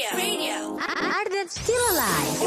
Ardan Still Alive.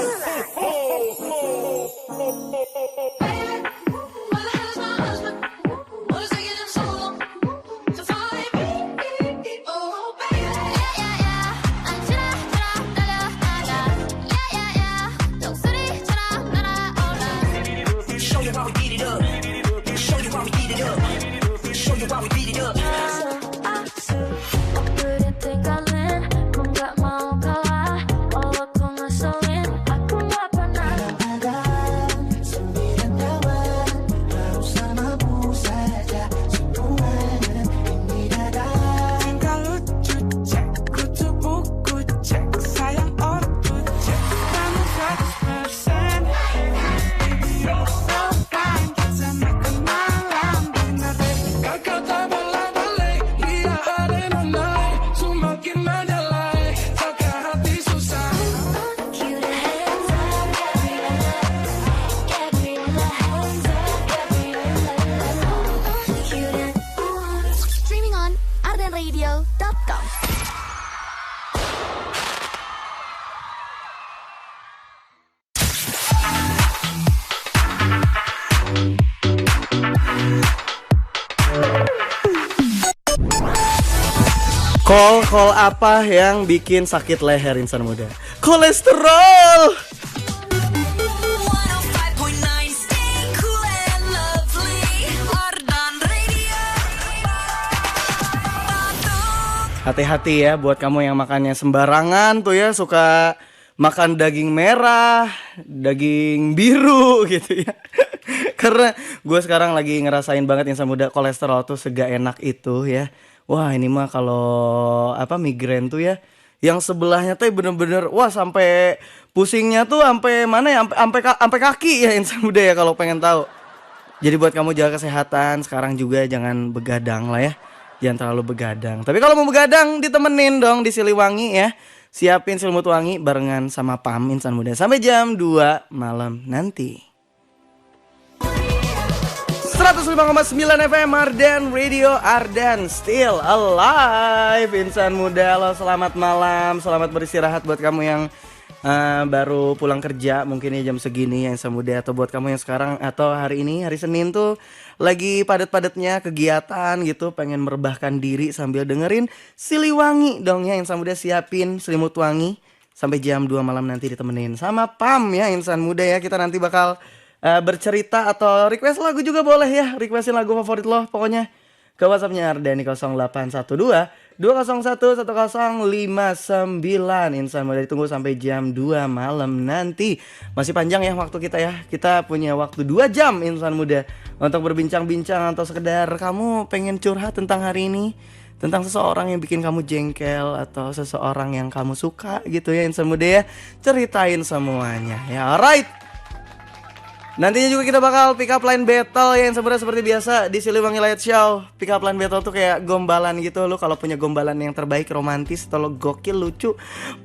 Streaming on ardenradio.com. Kol apa yang bikin sakit leher insan muda? Kolesterol. Hati-hati ya buat kamu yang makannya sembarangan tuh ya, suka makan daging merah, daging biru gitu ya. Karena gue sekarang lagi ngerasain banget insan muda, kolesterol tuh sega enak itu ya. Wah ini mah kalau migrain tuh ya, yang sebelahnya tuh bener-bener wah sampai pusingnya tuh sampai mana ya, sampai kaki ya insan muda ya kalau pengen tahu. Jadi buat kamu jaga kesehatan sekarang juga, jangan begadang lah ya. Jangan terlalu begadang. Tapi kalau mau begadang ditemenin dong di Siliwangi ya. Siapin selimut wangi barengan sama Pam insan muda sampai jam 2 malam nanti. 105,9 FM Ardan Radio, Ardan Still Alive. Insan muda, halo selamat malam. Selamat beristirahat buat kamu yang baru pulang kerja mungkin ya jam segini ya insan muda. Atau buat kamu yang sekarang atau hari ini hari Senin tuh lagi padat-padatnya kegiatan gitu, pengen merebahkan diri sambil dengerin Siliwangi dong ya insan muda. Siapin selimut wangi sampai jam 2 malam nanti ditemenin sama Pam ya insan muda ya. Kita nanti bakal bercerita atau request lagu juga boleh ya. Requestin lagu favorit lo pokoknya ke WhatsAppnya Ardani 0812 201 1059. Insan muda ditunggu sampai jam 2 malam nanti. Masih panjang ya waktu kita ya. Kita punya waktu 2 jam insan muda untuk berbincang-bincang atau sekedar kamu pengen curhat tentang hari ini, tentang seseorang yang bikin kamu jengkel atau seseorang yang kamu suka gitu ya insan muda ya. Ceritain semuanya ya. Alright. Nantinya juga kita bakal pick up line battle ya yang sebenarnya seperti biasa di Siliwangi Light Show. Pick up line battle tuh kayak gombalan gitu. Lu kalau punya gombalan yang terbaik, romantis atau lo gokil, lucu,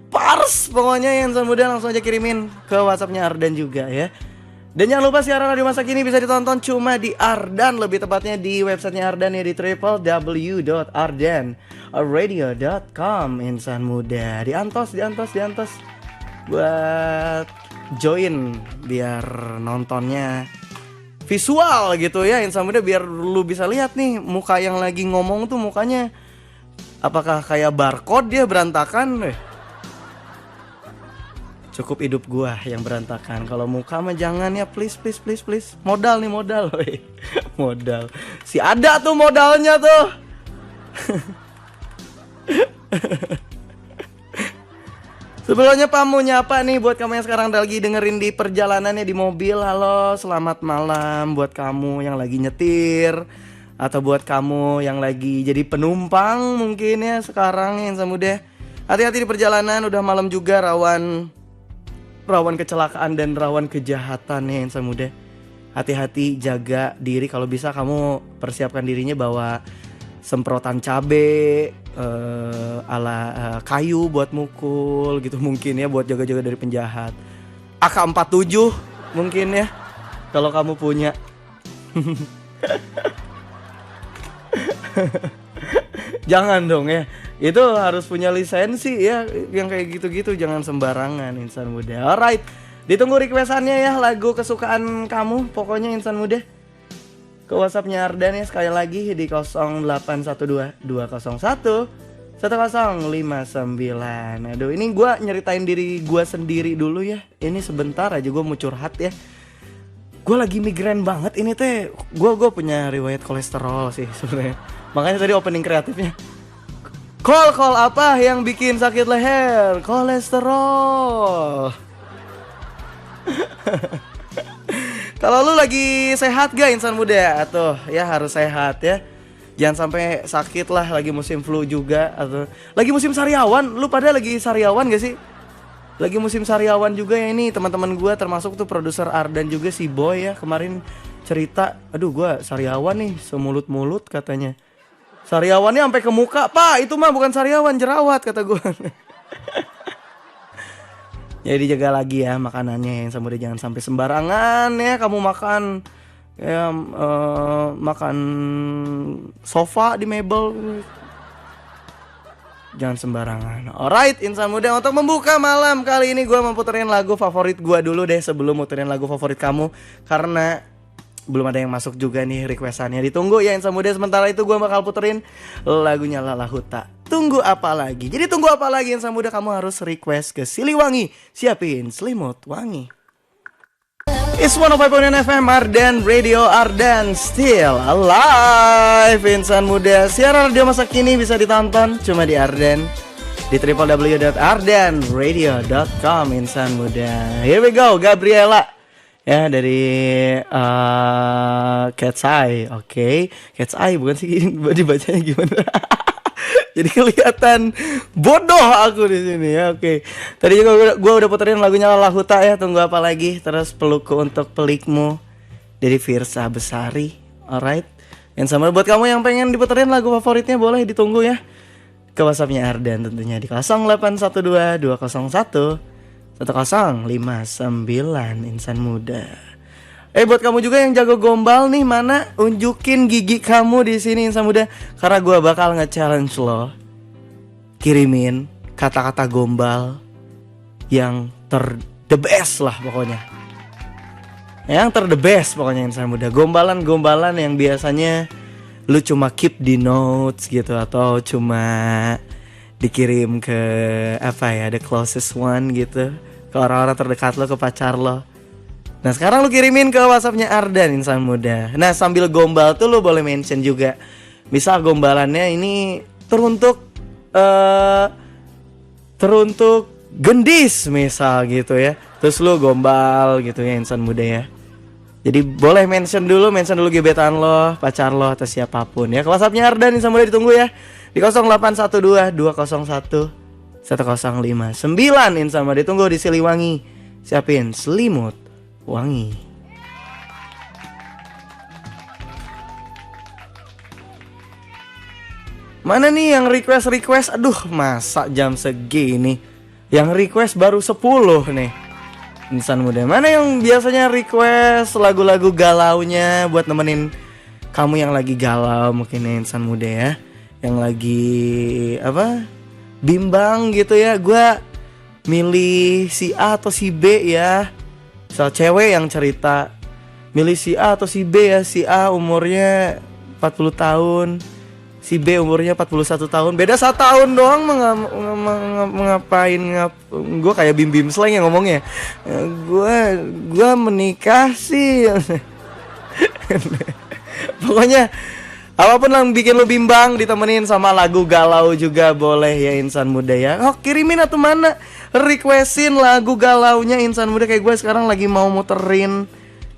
pars pokoknya yang muda langsung aja kirimin ke WhatsAppnya Ardan juga ya. Dan jangan lupa siaran radio masa kini bisa ditonton cuma di Ardan, lebih tepatnya di websitenya Ardan ya di www.ardanradio.com insan muda. Diantos buat join biar nontonnya visual gitu ya insan muda, biar lu bisa lihat nih muka yang lagi ngomong tuh mukanya apakah kayak barcode dia berantakan. Cukup hidup gua yang berantakan, kalau muka mah jangan ya, please. Modal modal si ada tuh modalnya tuh. Sebelumnya Pam mau nyapa nih buat kamu yang sekarang lagi dengerin di perjalanannya di mobil. Halo, selamat malam buat kamu yang lagi nyetir atau buat kamu yang lagi jadi penumpang mungkin ya sekarang ya insan muda. Hati-hati di perjalanan, udah malam juga, rawan kecelakaan dan rawan kejahatan ya insan muda. Hati-hati, jaga diri, kalau bisa kamu persiapkan dirinya bawa semprotan cabe, kayu buat mukul gitu mungkin ya, buat jaga-jaga dari penjahat. AK-47 mungkin ya kalau kamu punya. Jangan dong ya, itu harus punya lisensi ya. Yang kayak gitu-gitu jangan sembarangan insan muda. Alright, ditunggu requestannya ya, lagu kesukaan kamu pokoknya insan muda. Ke WhatsAppnya Ardan ya, sekali lagi di 0812 201 1059. Aduh, ini gue nyeritain diri gue sendiri dulu ya. Ini sebentar aja gue mau curhat ya. Gue lagi migrain banget ini teh. Gue punya riwayat kolesterol sih sebenarnya. Makanya tadi opening kreatifnya. Kol apa yang bikin sakit leher? Kolesterol. Kalau lu lagi sehat gak insan muda? Atau ya harus sehat ya. Jangan sampai sakit lah, lagi musim flu juga atau lagi musim sariawan. Lu pada lagi sariawan gak sih? Lagi musim sariawan juga ya ini teman-teman gue, termasuk tuh produser Ardan juga si Boy ya, kemarin cerita, aduh gue sariawan nih, semulut-mulut katanya. Sariawannya sampai ke muka, "Pak, itu mah bukan sariawan, jerawat," kata gue. Jadi jaga lagi ya makanannya, yang semuanya jangan sampai sembarangan ya kamu makan. Ya makan sofa di mebel, jangan sembarangan. Alright insan muda, untuk membuka malam kali ini gue mau puterin lagu favorit gue dulu deh sebelum muterin lagu favorit kamu, karena belum ada yang masuk juga nih requestannya. Ditunggu ya insan muda. Sementara itu gue bakal puterin lagunya Lala Huta, Tunggu Apa Lagi. Jadi tunggu apa lagi insan muda, kamu harus request ke Siliwangi, siapin selimut wangi. It's 105.9 FM Ardan Radio, Ardan still alive insan muda. Siaran radio masa kini bisa ditonton cuma di Ardan, di www.ardanradio.com insan muda. Here we go, Gabriela ya dari Cat's Eye. Oke, Cat's Eye bukan sih, dibacanya gimana? Jadi kelihatan bodoh aku di sini ya. Oke. Tadi juga gue udah puterin lagunya Lala Huta ya, Tunggu Apa Lagi. Terus Pelukku Untuk Pelikmu dari Firsa Besari. Alright. Yang sama buat kamu yang pengen diputerin lagu favoritnya, boleh ditunggu ya. Ke WhatsAppnya Ardan tentunya di 0812 201 1059 insan muda. Buat kamu juga yang jago gombal nih, mana unjukin gigi kamu di sini insan muda, karena gue bakal nge-challenge lo. Kirimin kata-kata gombal yang the best lah pokoknya. Yang the best pokoknya insan muda. Gombalan-gombalan yang biasanya lu cuma keep di notes gitu, atau cuma dikirim ke apa ya, the closest one gitu, ke orang-orang terdekat lo, ke pacar lo. Nah sekarang lu kirimin ke WhatsAppnya Ardan insan muda. Nah sambil gombal tuh lu boleh mention juga. Misal gombalannya ini teruntuk gendis misal gitu ya. Terus lu gombal gitu ya insan muda ya. Jadi boleh mention dulu gebetan lo, pacar lo, atau siapapun ya. Ke WhatsAppnya Ardan insan muda ditunggu ya. Di 0812 201 1059 insan muda ditunggu di Siliwangi. Siapin selimut wangi. Mana nih yang request? Aduh, masa jam segini yang request baru 10 nih insan muda. Mana yang biasanya request lagu-lagu galaunya buat nemenin kamu yang lagi galau mungkin ya insan muda ya, yang lagi apa, bimbang gitu ya. Gua milih si A atau si B ya. Soal cewek yang cerita milih si A atau si B ya. Si A umurnya 40 tahun, si B umurnya 41 tahun. Beda 1 tahun doang. Ngapain gue kayak bim-bim slang yang ngomongnya. Gue menikah sih. Pokoknya apapun yang bikin lu bimbang ditemenin sama lagu galau juga boleh ya insan muda ya. Oh kirimin atau mana, requestin lagu galaunya insan muda. Kayak gue sekarang lagi mau muterin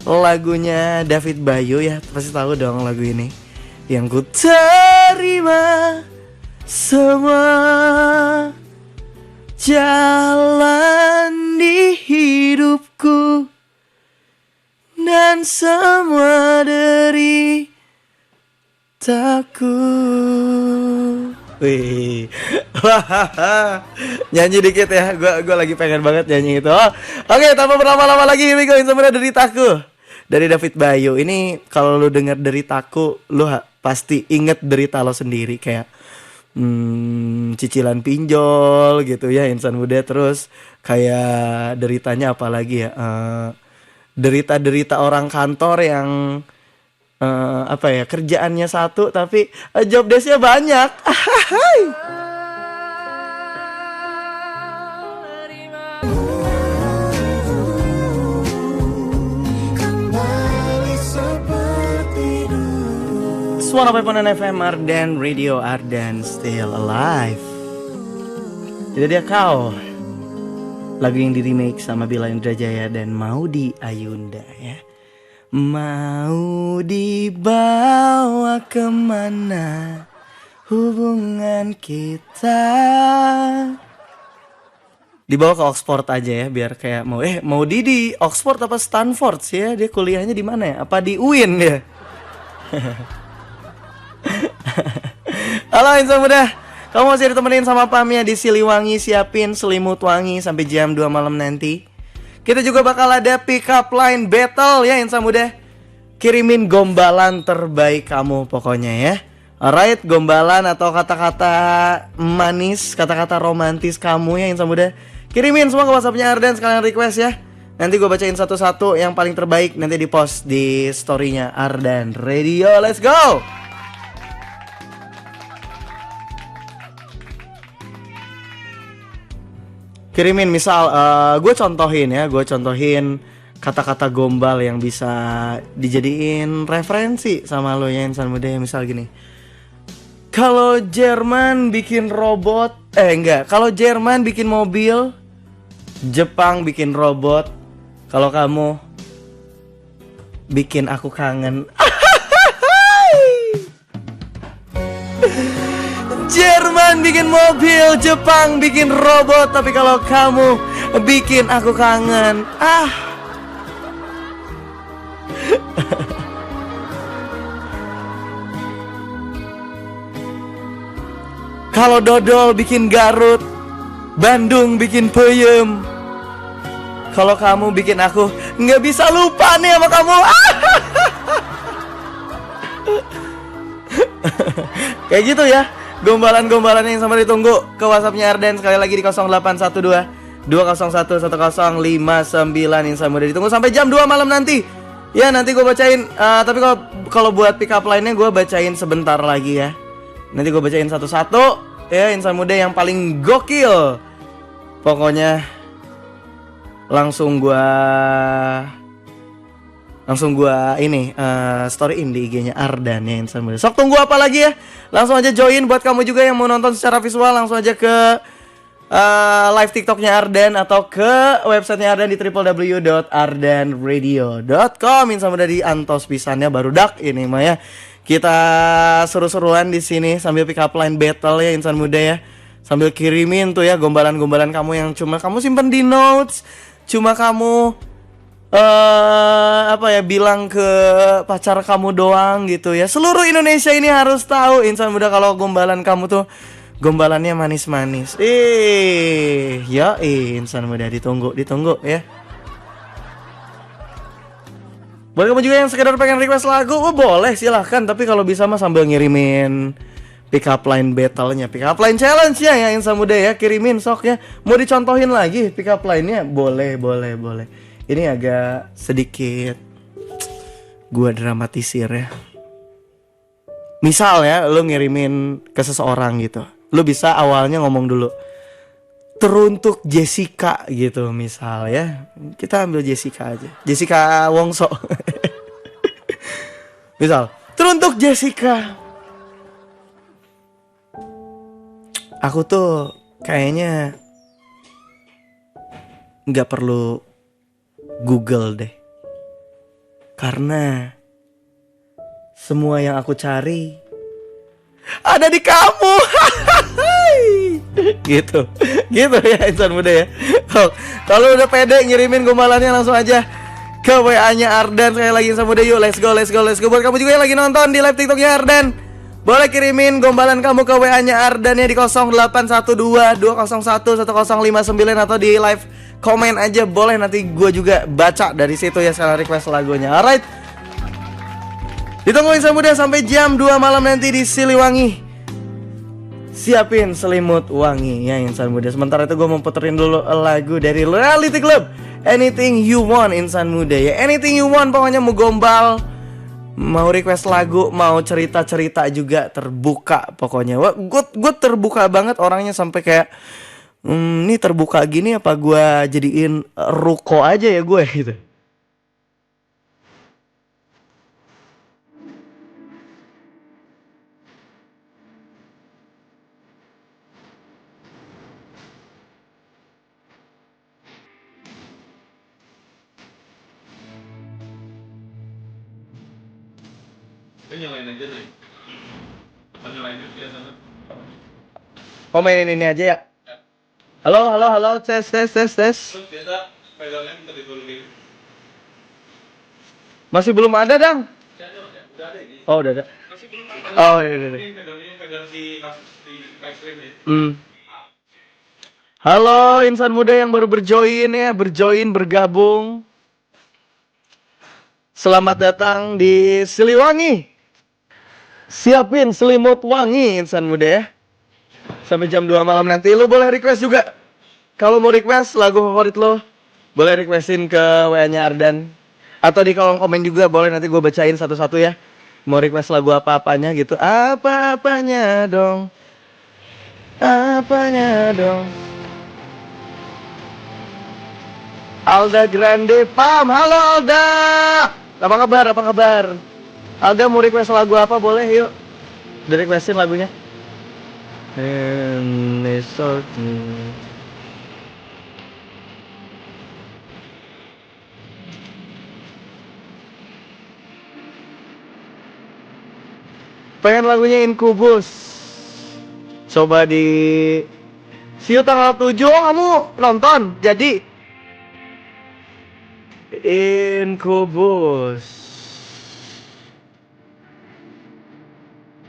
lagunya David Bayu ya. Pasti tahu dong lagu ini. Yang ku terima semua jalan di hidupku dan semua deritaku. Wih, nyanyi dikit ya, gue lagi pengen banget nyanyi itu. Oke, tanpa berlama-lama lagi, here we go. Sebenarnya Deritaku dari David Bayu. Ini kalau lu denger Deritaku, lu pasti inget derita lo sendiri. Kayak cicilan pinjol gitu ya insan muda. Terus kayak deritanya apalagi ya, derita-derita orang kantor yang apa ya, kerjaannya satu tapi job desk-nya banyak. Suara Peponan FM, Ardan Radio, Ardan Still Alive. Itu dia Kau, lagu yang di remake sama Bila Indrajaya dan Maudy Ayunda ya. Mau dibawa kemana hubungan kita? Dibawa ke Oxford aja ya, biar kayak mau di Oxford apa Stanford sih ya? Dia kuliahnya di mana ya? Apa di UIN ya? Halo insan muda, kamu masih ditemenin sama Pamia di Siliwangi. Siapin selimut wangi sampai jam 2 malam nanti. Kita juga bakal ada pick up line battle ya insan muda. Kirimin gombalan terbaik kamu pokoknya ya. Alright, gombalan atau kata-kata manis, kata-kata romantis kamu ya insan muda. Kirimin semua ke WhatsAppnya Ardan, sekalian request ya. Nanti gue bacain satu-satu, yang paling terbaik nanti di post di storynya Ardan Radio. Let's go! Kirimin misal, gue contohin kata-kata gombal yang bisa dijadiin referensi sama lo ya insan muda ya. Misal gini, kalau Jerman bikin robot, kalau Jerman bikin mobil, Jepang bikin robot, kalau kamu bikin aku kangen. Jerman bikin mobil, Jepang bikin robot, tapi kalau kamu bikin aku kangen. Kalau dodol bikin Garut, Bandung bikin peyem, kalau kamu bikin aku nggak bisa lupa nih sama kamu. Kayak gitu ya. Gombalan-gombalan yang sama ditunggu ke WhatsAppnya Ardan sekali lagi di 0812 201 1059 insan muda. Ditunggu sampai jam 2 malam nanti. Ya nanti gue bacain, tapi kalau buat pick up line-nya gue bacain sebentar lagi ya. Nanti gue bacain satu-satu ya insan muda yang paling gokil. Pokoknya langsung gue storyin di IG-nya Ardan ya insan muda. Sok tunggu apa lagi ya? Langsung aja join. Buat kamu juga yang mau nonton secara visual, langsung aja ke live TikToknya Ardan atau ke websitenya Ardan di www.ardanradio.com. Insan muda di antos pisannya baru dak ini mah ya. Kita seru-seruan di sini sambil pick up line battle ya insan muda ya. Sambil kirimin tuh ya gombalan-gombalan kamu yang cuma kamu simpen di notes, cuma kamu bilang ke pacar kamu doang gitu ya. Seluruh Indonesia ini harus tahu insan muda kalau gombalan kamu tuh gombalannya manis-manis. Insan muda ditunggu ya. Buat kamu juga yang sekedar pengen request lagu, boleh silahkan. Tapi kalau bisa mah sambil ngirimin pick up line battle-nya, pick up line challenge-nya ya insan muda ya. Kirimin sok ya. Mau dicontohin lagi pick up line-nya? Boleh. Ini agak sedikit gua dramatisir ya. Misal ya, lu ngirimin ke seseorang gitu, lu bisa awalnya ngomong dulu, teruntuk Jessica gitu misal ya. Kita ambil Jessica aja, Jessica Wongso. Misal, teruntuk Jessica, aku tuh kayaknya gak perlu Google deh, karena semua yang aku cari ada di kamu. gitu ya insan muda ya. Kalau udah pede ngirimin gombalannya langsung aja ke WA-nya Ardan. Sekali lagi insan muda, yuk let's go. Buat kamu juga yang lagi nonton di live TikToknya Ardan, boleh kirimin gombalan kamu ke WA-nya Ardan ya di 0812 201 1059 atau di live komen aja boleh, nanti gue juga baca dari situ ya sekalian request lagunya. Alright, ditungguin insan muda sampai jam 2 malam nanti di Siliwangi. siapin selimut wangi ya insan muda. Sementara itu gue mau puterin dulu lagu dari Reality Club, Anything You Want insan muda ya. Anything You Want, pokoknya mau gombal, mau request lagu, mau cerita-cerita juga terbuka pokoknya. Wah, gue terbuka banget orangnya sampai kayak ini terbuka gini apa gue jadiin ruko aja ya gue gitu. Nyalain aja deh. Nyalain aja sana. Oh mainin ini aja ya. Halo, halo, halo, tes. Terus biasa pegangnya minta diturunin. Masih belum ada, Dang. Udah ada ini. Oh, udah ada. Masih belum ada. Oh, iya, iya. Ini pegang si ice cream ya. Halo insan muda yang baru bergabung. Selamat datang di Siliwangi. Siapin selimut wangi insan muda ya. Sampai jam 2 malam nanti lo boleh request juga. Kalau mau request lagu favorit lo, boleh requestin ke WA-nya Ardan. Atau di kolom komen juga boleh, nanti gue bacain satu-satu ya. Mau request lagu apa-apanya gitu. Apa-apanya dong. Apanya dong. Alda Grande Pam, halo Alda. Apa kabar? Alda mau request lagu apa boleh yuk. Udah requestin lagunya. Pengen lagunya Incubus. Coba di See you tanggal 7. Oh, kamu nonton. Jadi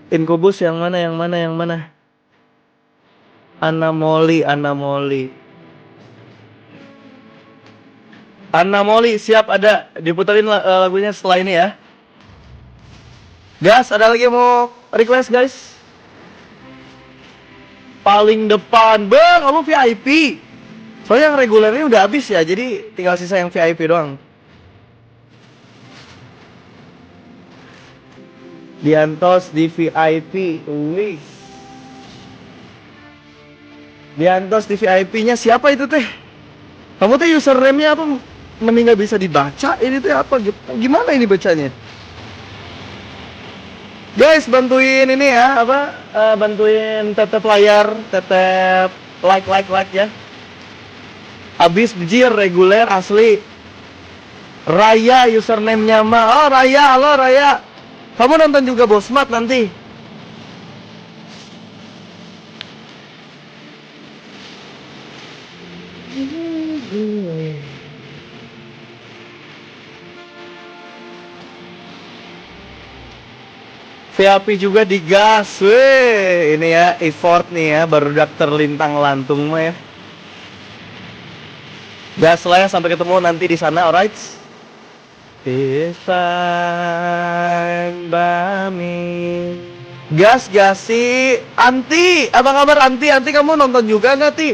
Incubus yang mana? Anamoli siap, ada diputerin lagunya setelah ini ya. Gas, ada lagi yang mau request guys? Paling depan, bang, kamu VIP. Soalnya yang regulernya udah habis ya, jadi tinggal sisa yang VIP doang. Diantos di VIP, wih. Diantos di VIP-nya siapa itu teh? Kamu teh username-nya apa? Mending nggak bisa dibaca. Ini teh apa? Gimana ini bacanya? Guys, bantuin ini ya, bantuin tetep layar, tetep like ya. Abis bejir reguler asli. Raya username-nya mah. Oh Raya, halo Raya. Kamu nonton juga Bosmat nanti. VIP juga digas, weh. Ini ya effort nih ya, baru terlintang lantung mah ya. Gas lah ya, sampai ketemu nanti di sana, alright? Pisan bami. Gas si Anti, apa kabar Anti? Anti kamu nonton juga nggak Ti?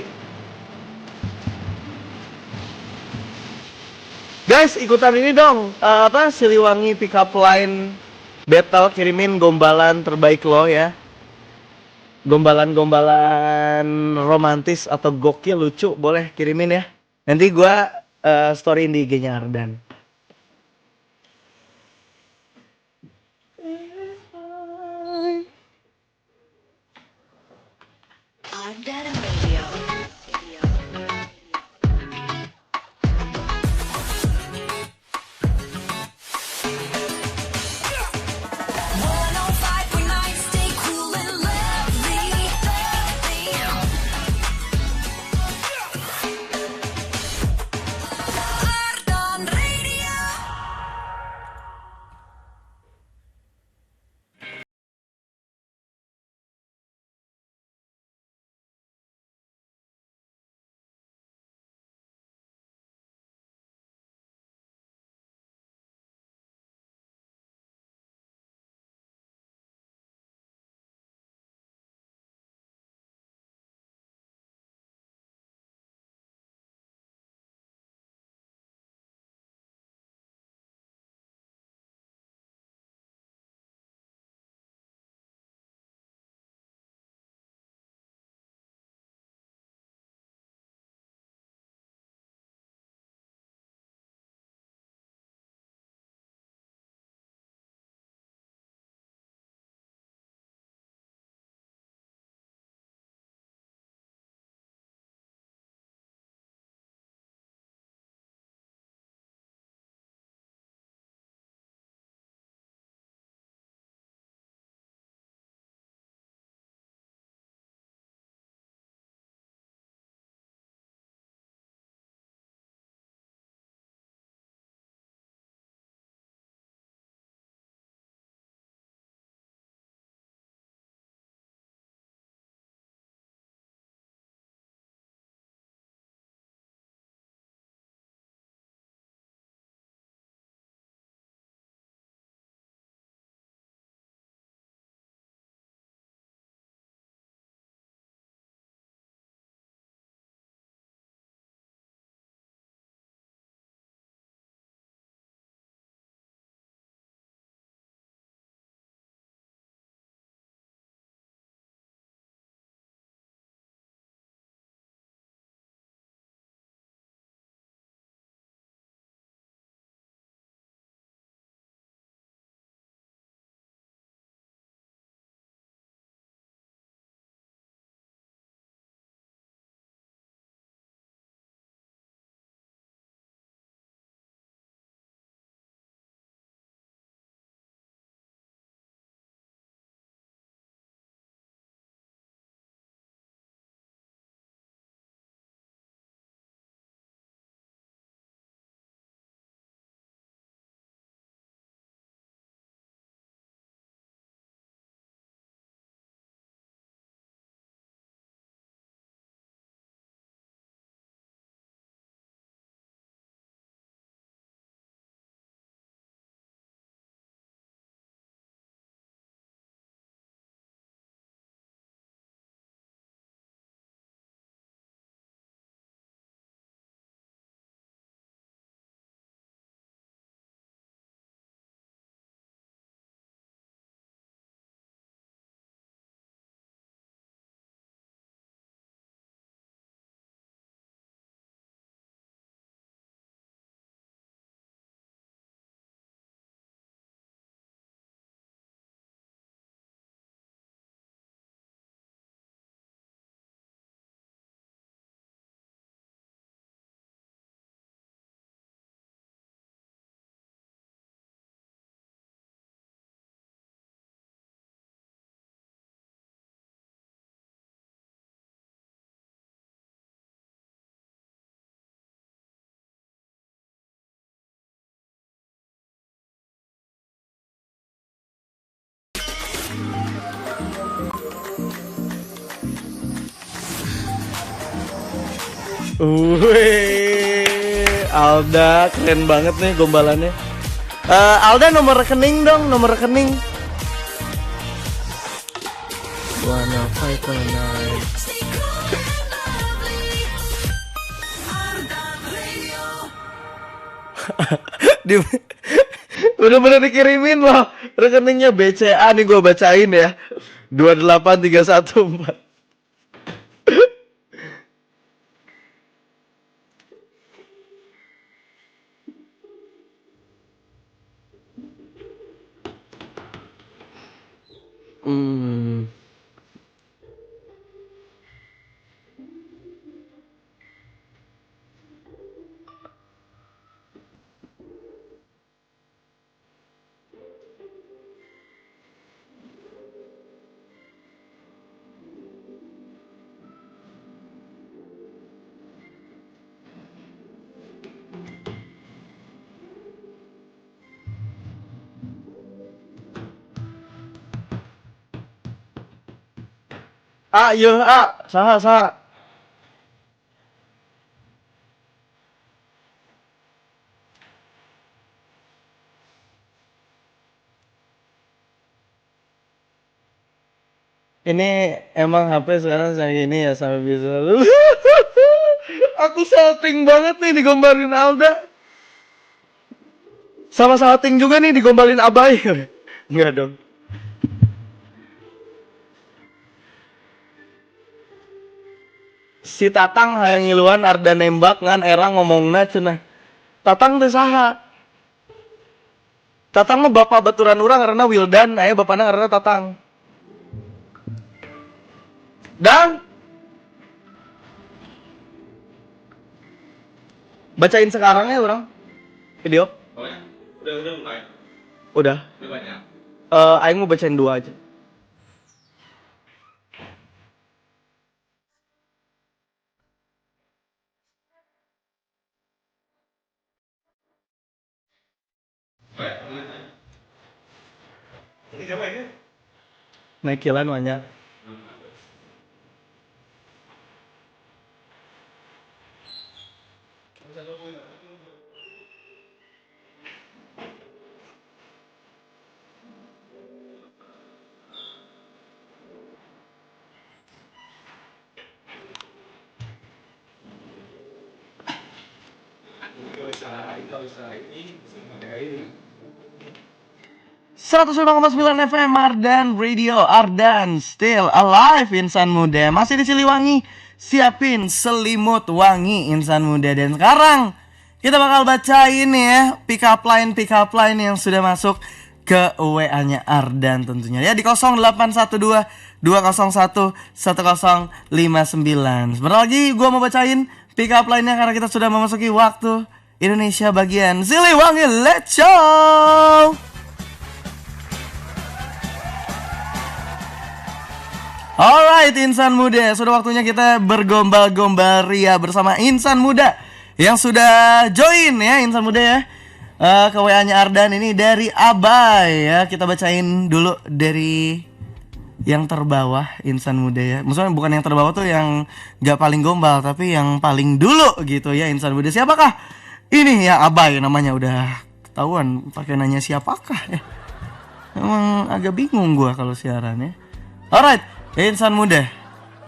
Guys, ikutan ini dong, Siliwangi pick up line battle, kirimin gombalan terbaik lo ya. Gombalan romantis atau gokil lucu boleh kirimin ya. Nanti gua storyin di IG-nya Ardan. Ardan Radio. Ardan Radio. Alda keren banget nih gombalannya. Alda nomor rekening dong, nomor rekening. 10519. Di bener-bener dikirimin loh rekeningnya BCA nih gue bacain ya 28314. Yo, saha saha. Ini emang HP sekarang saya ini ya sampai bisa. Aku salting banget nih digombalin Alda. Sama salting juga nih digombalin Abai. Enggak dong. Si Tatang hayang ngiluan arda nembak ngan era ngomongna cenah. Tatang teh saha? Tatang mah bapak baturan urang karena Wildan, aya bapana karena Tatang. Dan bacain sekarang ya orang video. Oh ya? Udah mulai. Udah. Udah banyak. Aing mau bacain 2 aja. Oh ya? Ini siapa ini? Naikilan banyak. Gak usah ini. 105,9 FM Ardan Radio, Ardan still alive insan muda. Masih di Siliwangi, siapin selimut wangi insan muda. Dan sekarang kita bakal bacain ya pick up line yang sudah masuk ke WA-nya Ardan tentunya ya di 0812 201 1059. Sebentar lagi gue mau bacain pick up line-nya karena kita sudah memasuki waktu Indonesia bagian Siliwangi. Let's go. Alright insan muda, sudah waktunya kita bergombal-gombal ria bersama insan muda yang sudah join ya insan muda ya. Ke WA-nya Ardan ini dari Abai ya. Kita bacain dulu dari yang terbawah insan muda ya. Maksudnya bukan yang terbawah tuh yang gak paling gombal, tapi yang paling dulu gitu ya insan muda. Siapakah? Ini ya Abai namanya, udah ketahuan pakai nanya siapakah ya. Emang agak bingung gua kalau siaran ya. Alright. Insan muda,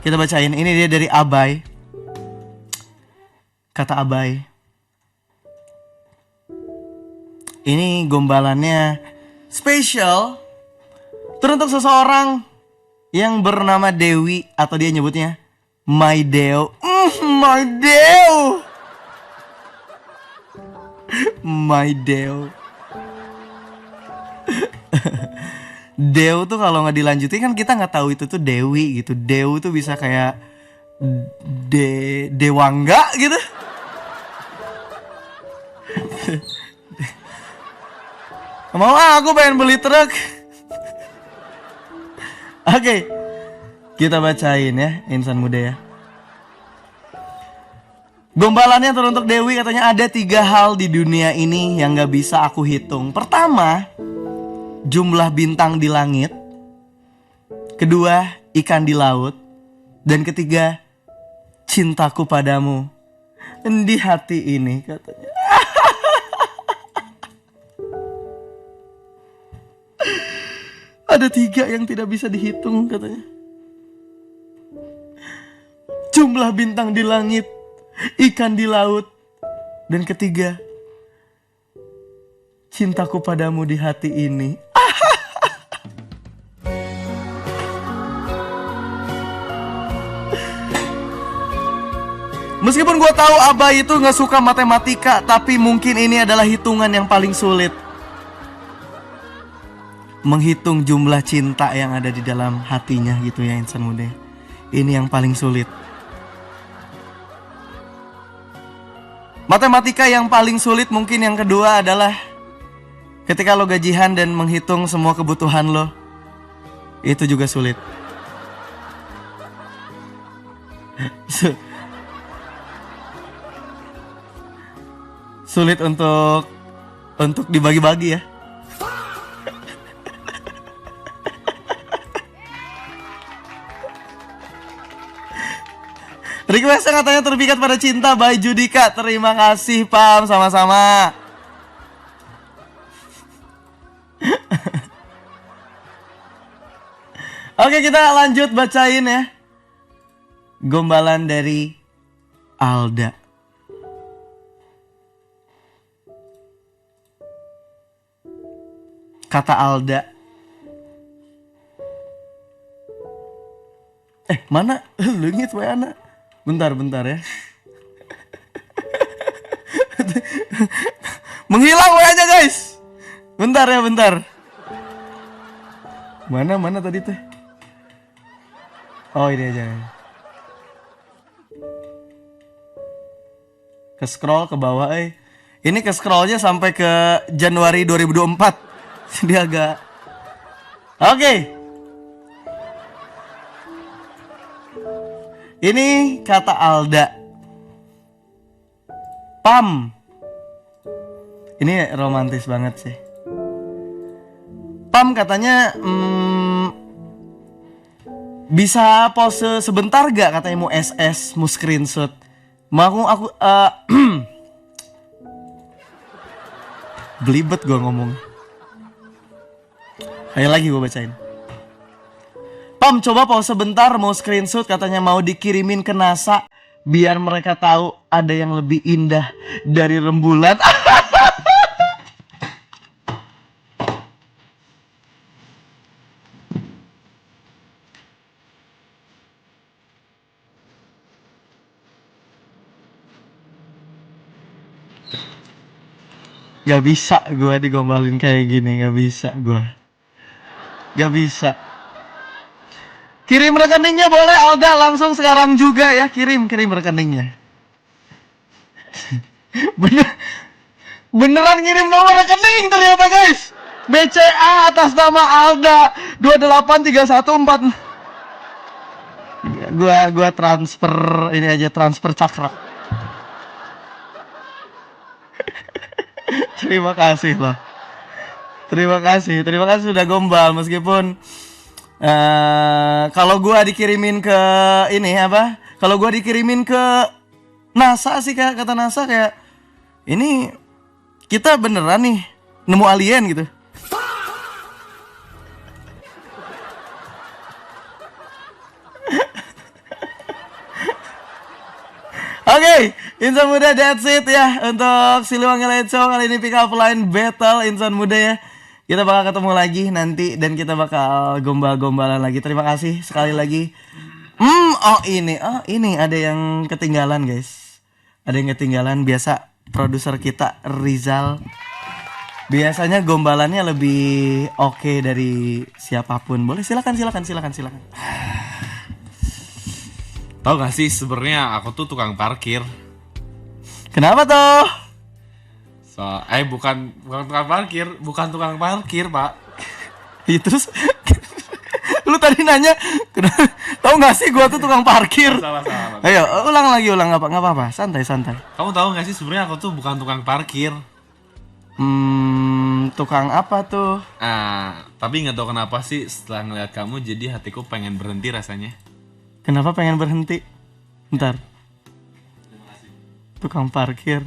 kita bacain. Ini dia dari Abai. Kata Abai, ini gombalannya spesial teruntuk seseorang yang bernama Dewi, atau dia nyebutnya My Deo. My Deo. My Deo. Dew tuh kalau nggak dilanjutin kan kita nggak tahu itu tuh Dewi gitu. Dew tuh bisa kayak Dewangga gitu. Mau aku pengen beli truk. Oke, kita bacain ya insan muda ya. Gombalannya teruntuk Dewi, katanya ada 3 hal di dunia ini yang gak bisa aku hitung. Pertama, jumlah bintang di langit. Kedua, ikan di laut. Dan ketiga, cintaku padamu di hati ini katanya. Ada 3 yang tidak bisa dihitung katanya. Jumlah bintang di langit, ikan di laut, dan ketiga, cintaku padamu di hati ini. Meskipun gue tahu Abah itu gak suka matematika, tapi mungkin ini adalah hitungan yang paling sulit. Menghitung jumlah cinta yang ada di dalam hatinya gitu ya insan muda. Ini yang paling sulit. Matematika yang paling sulit mungkin yang kedua adalah ketika lo gajian dan menghitung semua kebutuhan lo. Itu juga sulit. Sulit untuk dibagi-bagi ya. Requestnya katanya terpikat pada cinta by Judika. Terima kasih Pam, sama-sama. Oke, kita lanjut bacain ya. Gombalan dari Alda. Kata Alda. Mana? Lu inget mana? Bentar ya. Menghilang WA-nya guys. Bentar. Mana tadi teh? Oh ini aja. Ke scroll ke bawah Ini ke scrollnya sampai ke Januari 2024. Jadi agak Oke. Ini kata Alda. Pam. Ini romantis banget sih. Pam katanya bisa pause sebentar gak katanya mau SS, mau screenshot. Mau aku belibet gue ngomong. Ayo lagi gue bacain. Pam, coba pause sebentar, mau screenshot katanya mau dikirimin ke NASA biar mereka tahu ada yang lebih indah dari rembulan. Gak bisa gue digombalin kayak gini, gak bisa gue. Gak bisa. Kirim rekeningnya boleh Alda, langsung sekarang juga ya. Kirim rekeningnya. Beneran ngirim nomor rekening ternyata guys. BCA atas nama Alda 28314. Gua transfer ini aja, transfer cakra. Terima kasih loh. Terima kasih sudah gombal meskipun kalau gua dikirimin ke ini apa? Kalau gua dikirimin ke NASA sih kata NASA kayak ini kita beneran nih nemu alien gitu. Oke, insan muda that's it ya untuk Siliwangi Late Show kali ini pick up line battle insan muda ya. Kita bakal ketemu lagi nanti dan kita bakal gombal-gombalan lagi. Terima kasih sekali lagi. Ini ada yang ketinggalan guys. Ada yang ketinggalan. Biasa produser kita Rizal biasanya gombalannya lebih oke dari siapapun. Boleh silakan. Tahu gak sih sebenarnya aku tuh tukang parkir. Kenapa tuh? Bukan tukang parkir, Pak. Ya, terus lu tadi nanya, tahu nggak sih gua tuh tukang parkir? Salah. Ayo, ulang lagi, nggak apa-apa, santai. Kamu tahu nggak sih sebenarnya aku tuh bukan tukang parkir. Tukang apa tuh? Tapi nggak tahu kenapa sih setelah ngeliat kamu jadi hatiku pengen berhenti rasanya. Kenapa pengen berhenti? Bentar. tukang parkir.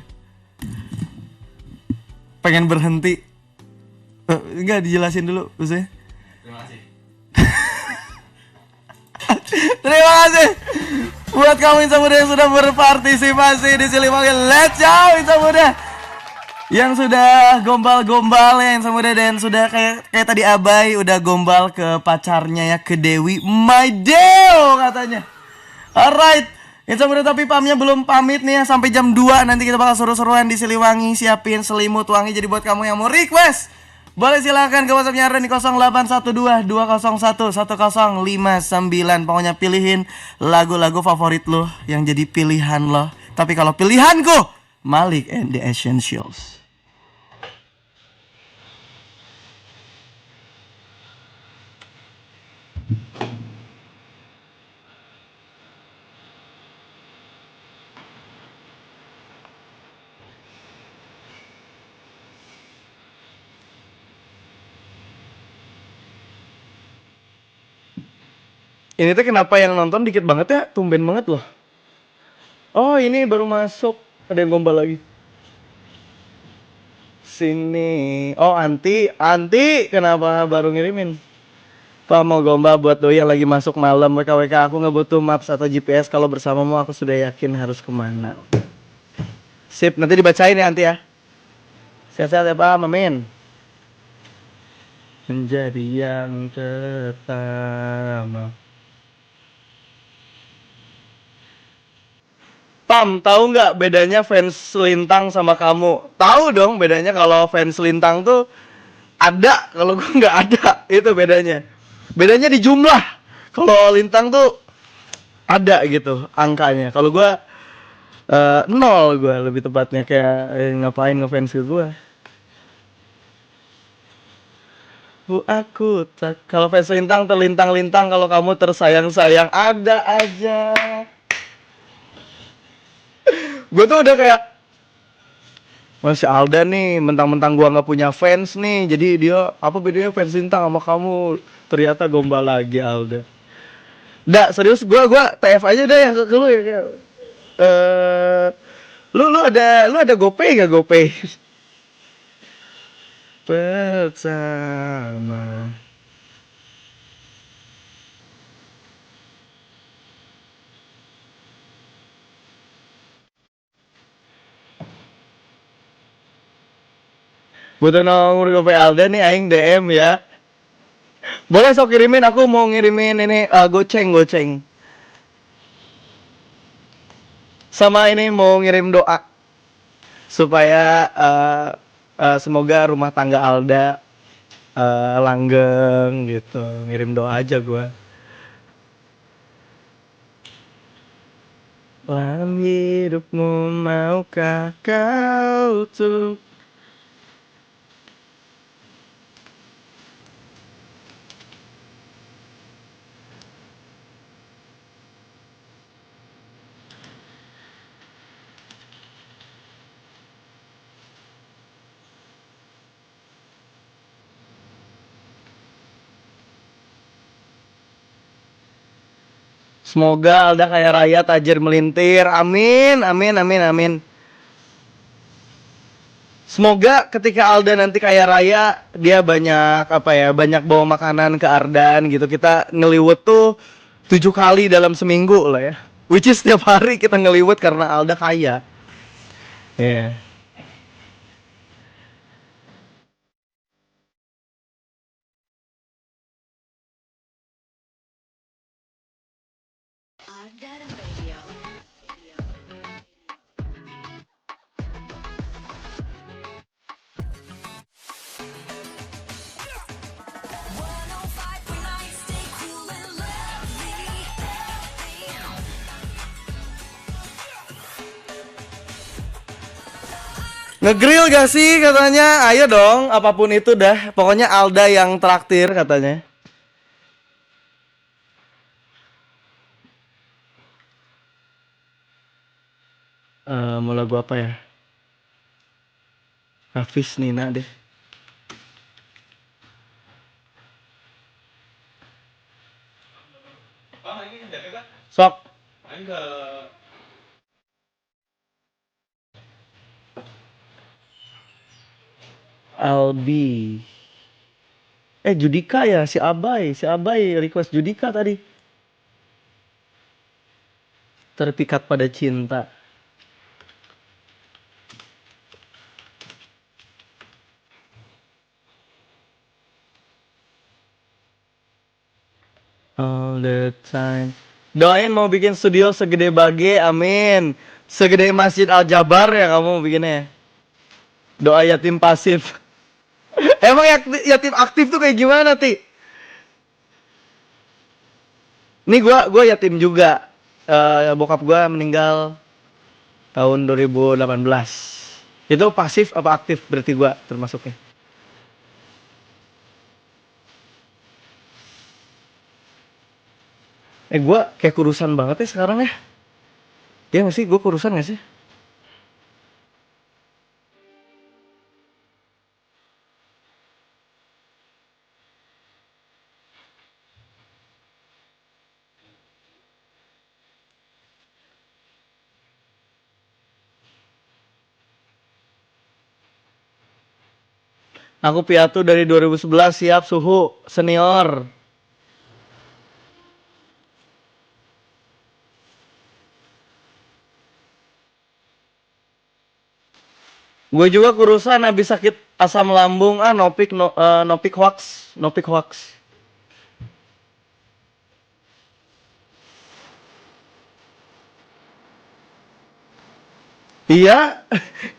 Pengen berhenti. Enggak dijelasin dulu, maksudnya. Terima kasih. Terima kasih buat kamu Insan Muda yang sudah berpartisipasi di Siliwangi. Let's go Insan Muda yang sudah gombal-gombal ya Insan Muda, dan sudah kayak tadi Abai udah gombal ke pacarnya ya, ke Dewi My Deo katanya. Alright Insan Muda, tapi pamnya belum pamit nih ya, sampai jam 2 nanti kita bakal seru-seruan di Siliwangi. Siapin selimut wangi. Jadi buat kamu yang mau request, boleh silakan ke WhatsApp-nya Ren di 0812-201-1059. Pokoknya pilihin lagu-lagu favorit lo yang jadi pilihan lo. Tapi kalau pilihanku, Malik and the Essentials. Ini tuh kenapa yang nonton dikit banget ya? Tumben banget loh. Oh ini baru masuk. Ada yang gombal lagi. Sini. Oh Anti kenapa baru ngirimin? Pak mau gombal buat doi yang lagi masuk malam. WKWK aku nggak butuh maps atau GPS. Kalau bersamamu aku sudah yakin harus kemana. Sip, nanti dibacain ya Anti ya. Sehat-sehat ya Pak, amin. Menjadi yang pertama. Pam, tahu nggak bedanya fans Lintang sama kamu? Tahu dong bedanya. Kalau fans Lintang tuh ada, kalau gue nggak ada. Itu bedanya. Bedanya di jumlah. Kalau Lintang tuh ada gitu angkanya. Kalau gue nol, gue lebih tepatnya, kayak ngapain ngefans ke gue. Aku tak. Kalau fans Lintang terlintang-lintang, kalau kamu tersayang-sayang ada aja. Gue tuh udah kayak, Masih Alda nih, mentang-mentang gua nggak punya fans nih, jadi dia apa bedanya fans Lintang sama kamu? Ternyata gombal lagi Alda. Nggak, serius, gua TF aja deh ya ke lu ya. Lu ada GoPay nggak, GoPay? Pertama. Butuh nomor GoPay Alda nih, aing DM ya. Boleh sok kirimin, aku mau ngirimin ini goceng. Sama ini mau ngirim doa supaya semoga rumah tangga Alda langgeng gitu. Ngirim doa aja gua. Dalam hidupmu maukah kau tuh. Semoga Alda kaya raya, tajir melintir. Amin, amin, amin, amin. Semoga ketika Alda nanti kaya raya, dia banyak apa ya, banyak bawa makanan ke Ardan gitu. Kita ngeliwet tuh 7 kali dalam seminggu lah ya. Which is setiap hari kita ngeliwet karena Alda kaya. Iya. Yeah. Ardan Radio. Ngegrill gak sih katanya? Ayo dong, apapun itu dah. Pokoknya Alda yang traktir katanya. Mau lagu apa ya? Hafiz Nina deh. Ah, ini ada kan? Sok. Enggak. Albi. Judika ya, si Abai request Judika tadi. Terpikat pada cinta. All the time. Doain mau bikin studio segede Bage, amin. Segede Masjid Al-Jabar ya kamu mau bikinnya. Doa yatim pasif. Emang yatim aktif tuh kayak gimana, Ti? Nih gua yatim juga. Bokap gua meninggal tahun 2018. Itu pasif apa aktif berarti gua termasuknya? Gua kayak kurusan banget ya sekarang ya. Iya nggak sih? Gua kurusan nggak sih? Aku piatu dari 2011, siap suhu senior. Gue juga kurusan habis sakit asam lambung, nopik hoax. Iya,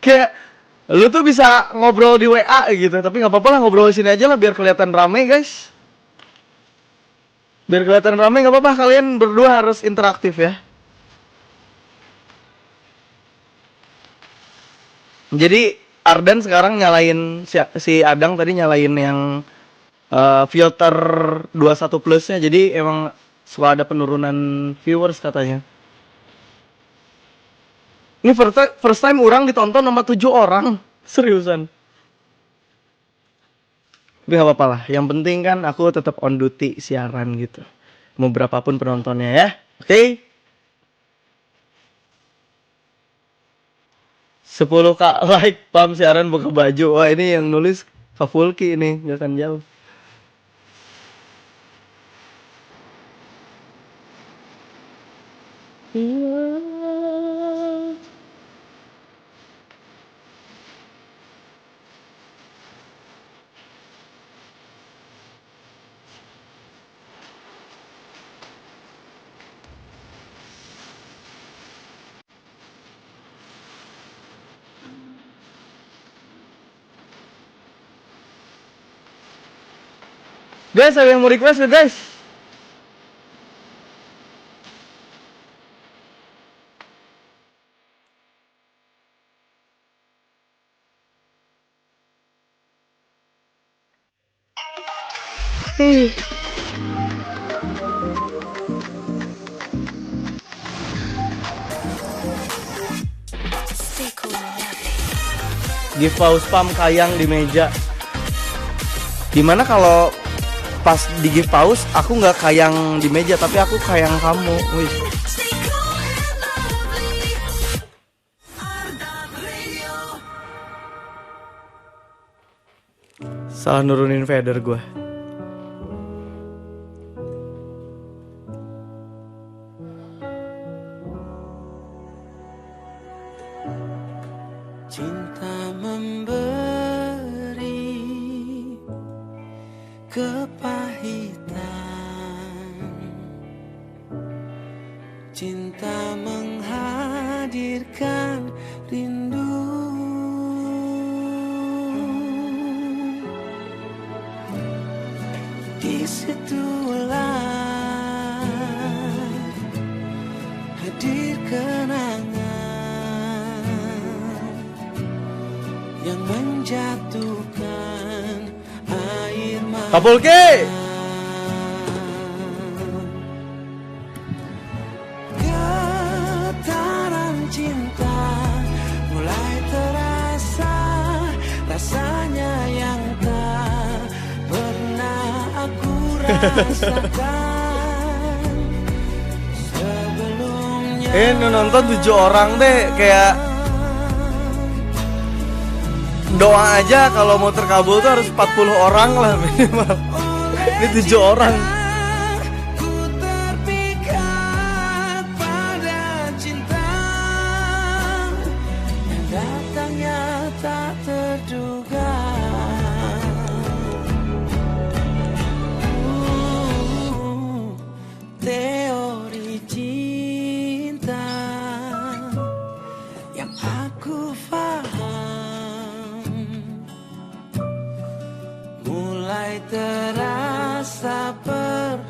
kayak lu tuh bisa ngobrol di WA gitu, tapi nggak apa-apa lah, ngobrol di sini aja lah biar kelihatan rame guys. Biar kelihatan rame nggak apa-apa, kalian berdua harus interaktif ya. Jadi Ardan sekarang nyalain si Adang tadi nyalain yang filter 21 plusnya, jadi emang suka ada penurunan viewers katanya. Ini first time orang ditonton sama 7 orang. Seriusan. Tapi gak apa-apa lah. Yang penting kan aku tetap on duty siaran gitu. Mau berapapun penontonnya ya. Oke? Okay? 10k like pam siaran buka baju. Wah ini yang nulis Kafulki ini. Gak akan jauh. Guys, ada yang mau request ya guys? Give pause spam kayang di meja. Gimana kalau pas di give pause aku nggak kayang di meja tapi aku kayang kamu. Wih. Salah nurunin fader gue. Cinta memberi kepahitan, cinta menghadirkan rindu. Disitulah hadir kenangan yang menjatuhkan air mata. Kapulki! Getaran cinta mulai terasa, rasanya yang tak pernah aku rasakan sebelumnya. Nonton 7 orang deh kayak doa aja kalau mau terkabul tuh harus 40 orang lah minimal. Ini 7 orang. Ku terpikat pada cinta yang datangnya tak terduga. Teori cinta yang aku paham mulai terasa perlahan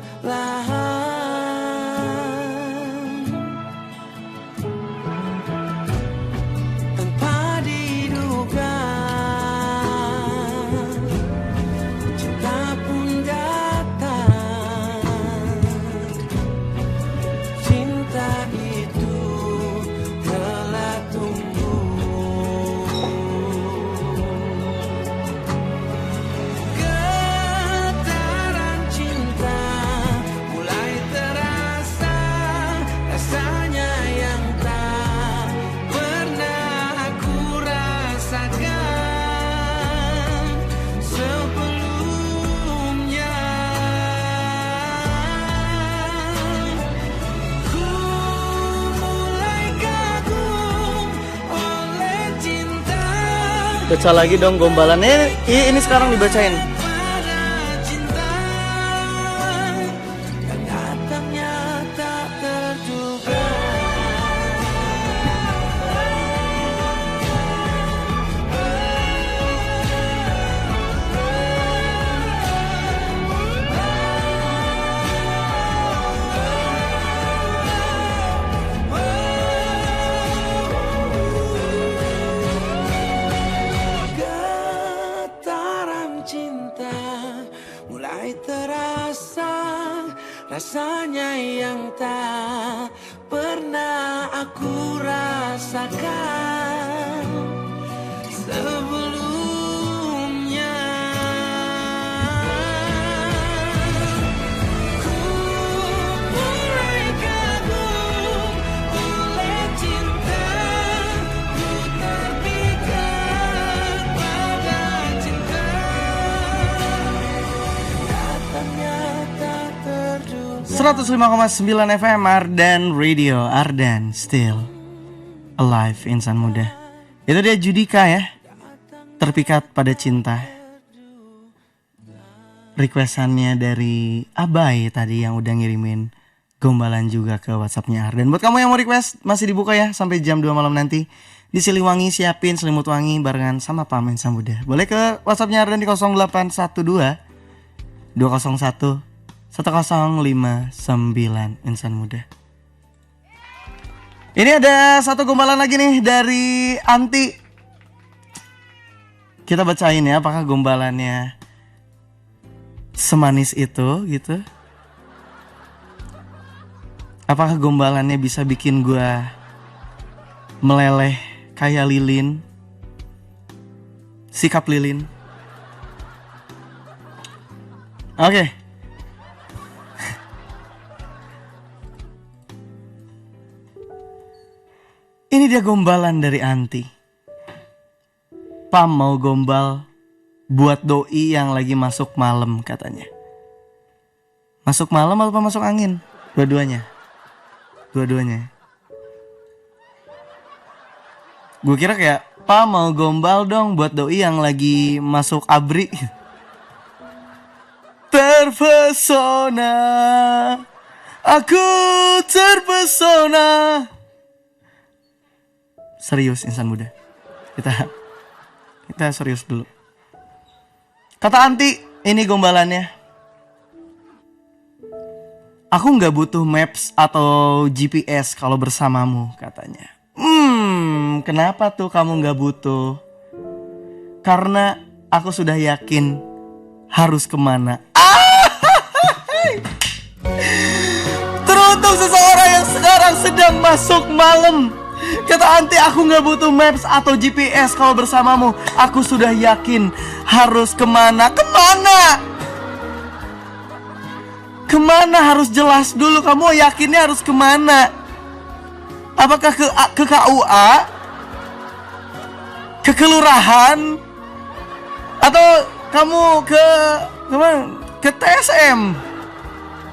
tanpa diduga. Cinta pun datang. Cinta itu telah tumbuh. Getaran cinta mulai terasa, rasanya yang tak pernah aku rasakan sebelumnya. Ku mulai kagum oleh cinta Baca lagi dong gombalannya. Ini sekarang dibacain. pada cinta yang datangnya tak terduga. Getaran cinta mulai terasa, rasanya yang tak pernah aku rasakan sebelumnya. Ku mulai kagum oleh cinta, ku terpikat pada cinta datangnya tak terduga. 105,9 FM Ardan Radio. Ardan still alive, insan muda. Itu dia Judika ya, terpikat pada cinta. Requestannya dari Abai tadi yang udah ngirimin gombalan juga ke WhatsAppnya Ardan. Buat kamu yang mau request masih dibuka ya sampai jam 2 malam nanti. Di Siliwangi siapin selimut wangi barengan sama Pamen Insan Muda. Boleh ke WhatsAppnya Ardan di 0812 201 1059 Insan Muda. Ini ada satu gombalan lagi nih dari Anti. Kita bacain ya, apakah gombalannya semanis itu gitu. Apakah gombalannya bisa bikin gua meleleh kayak lilin, sikap lilin. Oke. Ini dia gombalan dari Anti. Pam mau gombal buat doi yang lagi masuk malam katanya. Masuk malam atau masuk angin? Dua-duanya. Dua-duanya. Gue kira kayak, Pam mau gombal dong buat doi yang lagi masuk abri. Terpesona, aku terpesona. Serius insan muda. Kita serius dulu. Kata Anti, ini gombalannya. Aku gak butuh maps atau GPS kalau bersamamu katanya. Kenapa tuh kamu gak butuh? Karena aku sudah yakin harus kemana. Teruntuk seseorang yang sekarang sedang masuk malam. Kata Anti, aku gak butuh maps atau GPS kalau bersamamu. Aku sudah yakin harus kemana. Kemana harus jelas dulu. Kamu yakinnya harus kemana? Apakah ke KUA? Ke kelurahan? Atau kamu ke kemana? Ke TSM?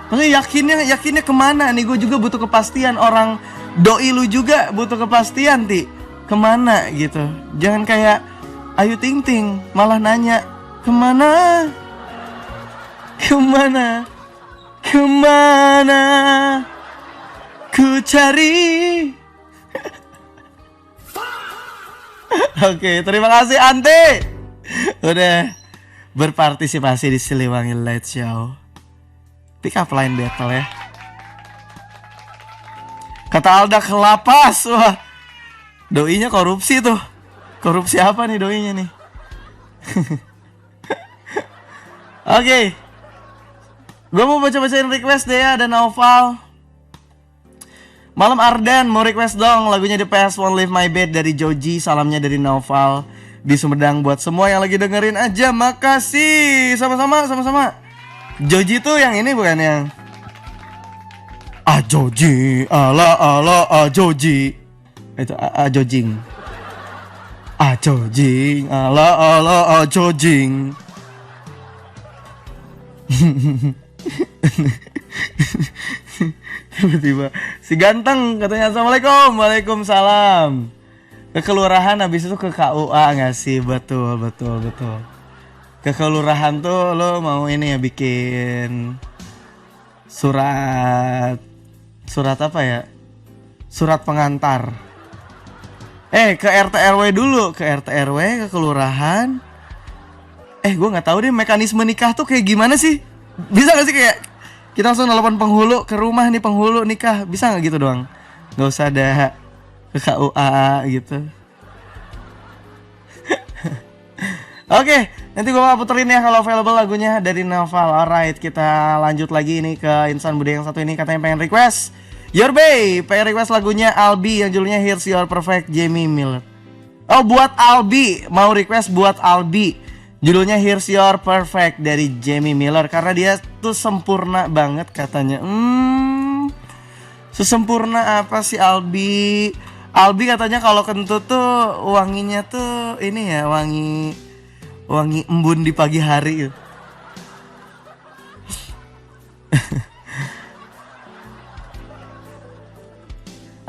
Maksudnya yakinnya kemana nih? Gue juga butuh kepastian. Orang doi lu juga butuh kepastian, Ti. Kemana gitu? Jangan kayak Ayu Ting Ting malah nanya kemana? Kemana? Kemana? Ku cari. Oke, terima kasih Ante. Udah berpartisipasi di Siliwangi Light Show. Pick up line battle ya. Kata Alda ke lapas. Wah, doinya korupsi tuh. Korupsi apa nih doinya nih? Oke. Gue mau baca-bacain request deh ya. Ada Naufal. Malam Ardan mau request dong lagunya The Past Won't Leave My Bed dari Joji. Salamnya dari Naufal di Sumedang buat semua yang lagi dengerin aja. Makasih. Sama-sama. Joji tuh yang ini bukan yang Joji, ala Joji. Itu Jojing. Jojing, ala Jojing. Tiba-tiba si ganteng katanya assalamualaikum. Waalaikumsalam. Ke kelurahan habis itu ke KUA nggak sih? Betul. Ke kelurahan tuh lo mau ini ya bikin surat apa ya? Surat pengantar. Ke RT RW dulu, ke RT RW, ke kelurahan. Gue nggak tahu deh mekanisme nikah tuh kayak gimana sih? Bisa nggak sih kayak kita langsung nelpon penghulu ke rumah nih, penghulu nikah, bisa nggak gitu doang? Nggak usah ada ke KUA gitu. Oke, nanti gue bakal puterin ya kalau available lagunya dari Naufal. Alright, kita lanjut lagi ini ke insan muda yang satu ini. Katanya pengen request Your Bay, pengen request lagunya Albi yang judulnya Here's Your Perfect, Jamie Miller. Oh, buat Albi, mau request buat Albi, judulnya Here's Your Perfect dari Jamie Miller. Karena dia tuh sempurna banget katanya. Sesempurna apa sih Albi? Albi katanya kalau kentut tuh wanginya tuh ini ya, wangi embun di pagi hari.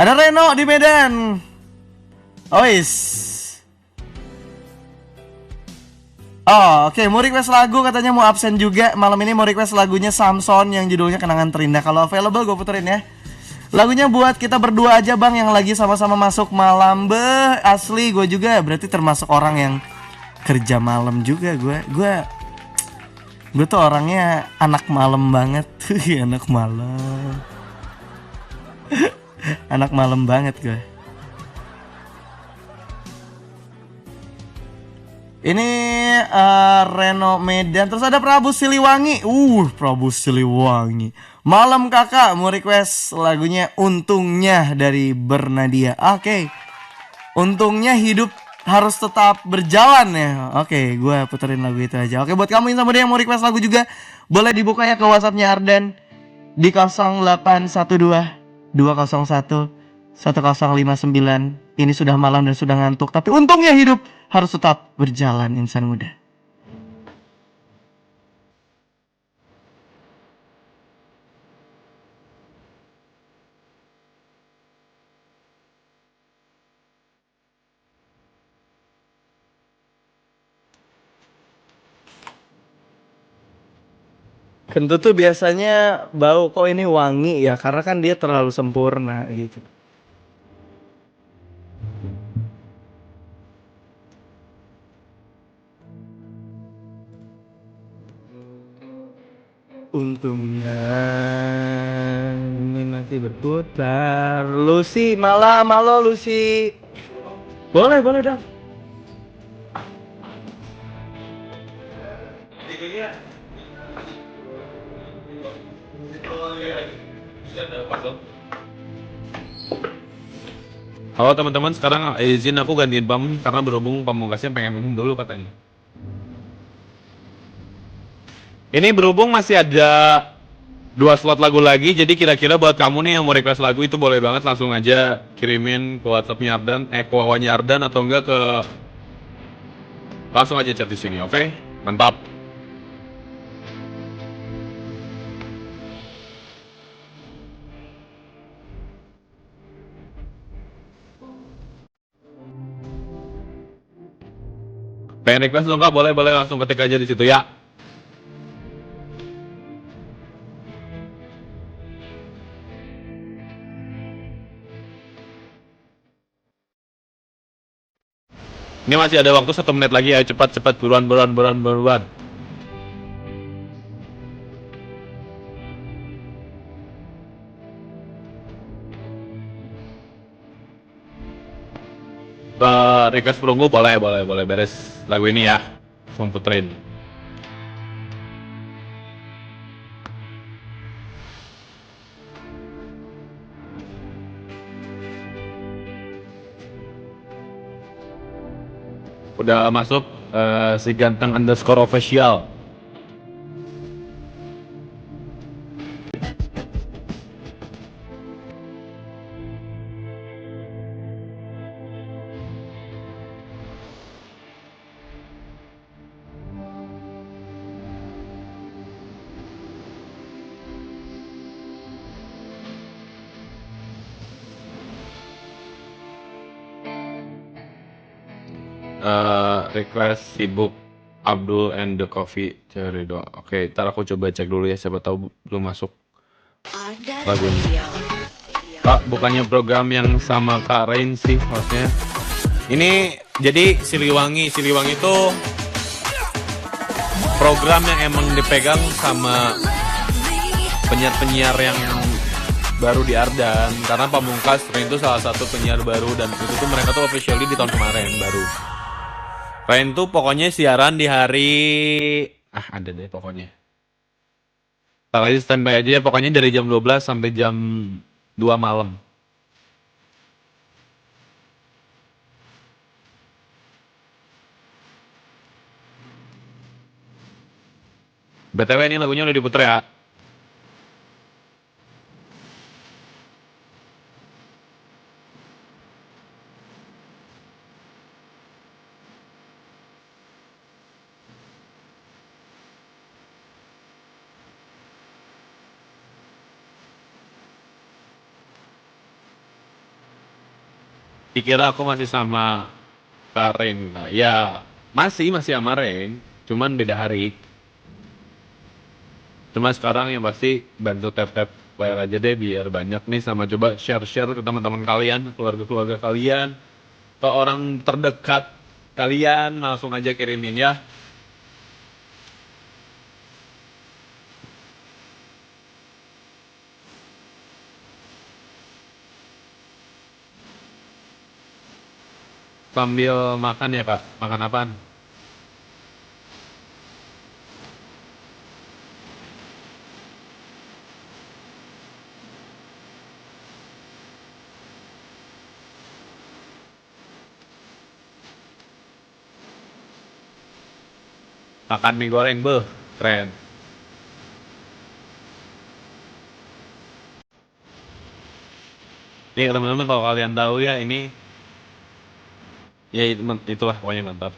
Ada Reno di Medan. Ois. Oke, mau request lagu katanya mau absen juga. Malam ini mau request lagunya Samson yang judulnya Kenangan Terindah. Kalau available gue puterin ya. Lagunya buat kita berdua aja bang yang lagi sama-sama masuk malam. Asli gue juga berarti termasuk orang yang kerja malam juga. Gue tuh orangnya anak malam banget. Anak malam. Anak malam banget gue. Ini Reno Medan. Terus ada Prabu Siliwangi. Prabu Siliwangi. Malam kakak mau request lagunya Untungnya dari Bernadia. Oke. Untungnya hidup harus tetap berjalan ya. Oke, gue puterin lagu itu aja. Oke, buat kamu insan muda yang mau request lagu juga, boleh dibuka ya ke WhatsAppnya Ardan di 0812 201 1059. Ini sudah malam dan sudah ngantuk, tapi untungnya hidup harus tetap berjalan insan muda. Kentut tuh biasanya bau, kok ini wangi ya, karena kan dia terlalu sempurna gitu. Untungnya ini masih berputar. Lucy, malam, halo Lucy. Boleh dong. Halo teman-teman, sekarang izin aku gantiin Pam karena berhubung Pamungkasnya pengen minum dulu katanya. Ini berhubung masih ada 2 slot lagu lagi, jadi kira-kira buat kamu nih yang mau request lagu itu boleh banget langsung aja kirimin ke WhatsApp-nya Ardan, ke WhatsApp-nya Ardan atau enggak ke Langsung aja chat di sini, oke? Mantap. Pengen request dong Kak, boleh langsung ketik aja di situ ya. Ini masih ada waktu 1 menit lagi ya, cepat buruan. Request perunggu boleh beres lagu ini ya. Langsung puterin. Udah masuk si ganteng underscore official. Request sibuk Abdul and the Coffee cari doang. Oke, ntar aku coba cek dulu ya, siapa tahu belum masuk Anda lagu ini. Radio. Kak, bukannya program yang sama Kak Rain sih hostnya? Ini jadi Siliwangi itu program yang emang dipegang sama penyiar-penyiar yang baru di Ardan, karena Pamungkas Rain itu salah satu penyiar baru, dan itu tuh mereka tuh officially di tahun kemarin baru. Rain tuh pokoknya siaran di hari ada deh pokoknya. Ntar aja standby aja ya, pokoknya dari jam 12 sampai jam 2 malam. BTW ini lagunya udah diputer ya. Dikira aku masih sama Karen. Nah, ya masih sama Ren, cuman beda hari. Cuma sekarang yang pasti bantu tap player aja deh biar banyak nih, sama coba share ke teman-teman kalian, keluarga kalian, ke orang terdekat kalian, langsung aja kirimin ya. Sambil makan ya Kak, makan apaan? Makan mie goreng, beuh, keren. Nih teman-teman, kalau kalian tahu ya ini, ya itulah pokoknya mantap.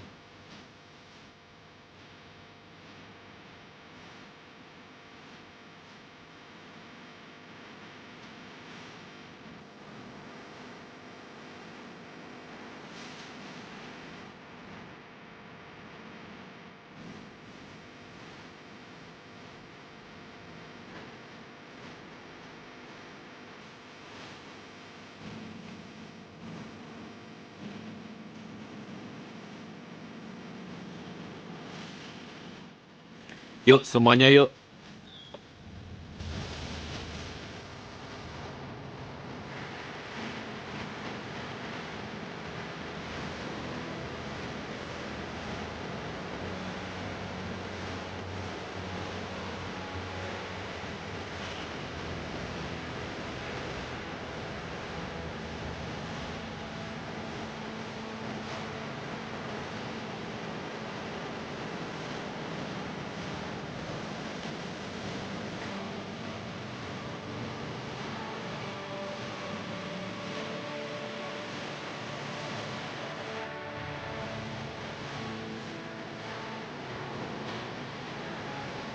Yuk semuanya yuk.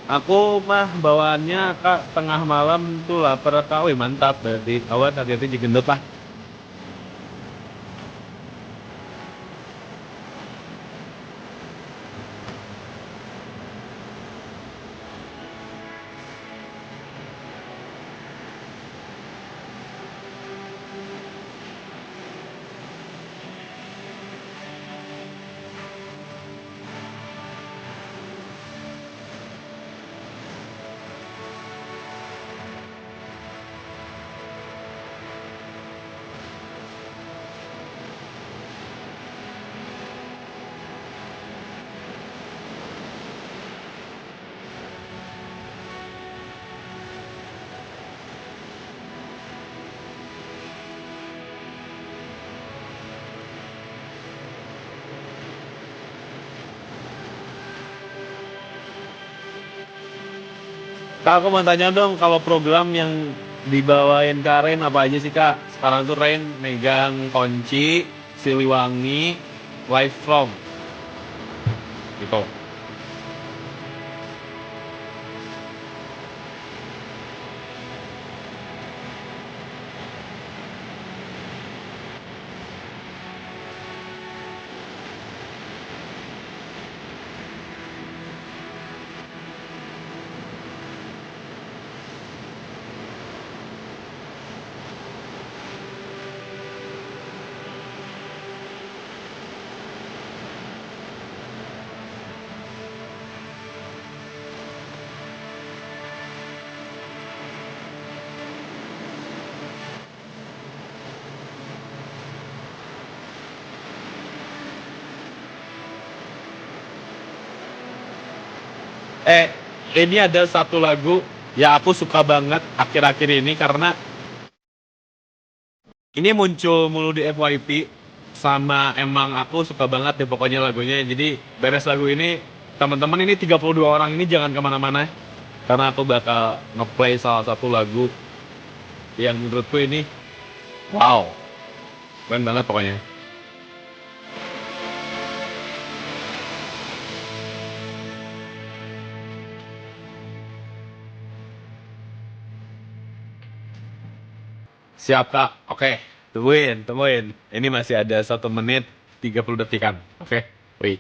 Aku mah bawaannya kak tengah malam tuh lapar kak, wih mantap berarti. Awas hati-hati jigendut lah. Kak, aku mau tanya dong, kalau program yang dibawain Karen apa aja sih kak? Sekarang tuh Rain megang kunci, Siliwangi, Live From, gitu. Ini ada satu lagu yang aku suka banget akhir-akhir ini karena ini muncul mulu di FYP sama emang aku suka banget deh pokoknya lagunya. Jadi beres lagu ini teman-teman ini 32 orang ini jangan kemana-mana karena aku bakal ngeplay salah satu lagu yang menurutku ini wow keren banget pokoknya. Siap kak, oke. Tungguin. Ini masih ada 1 menit 30 detikan. Oke, wait.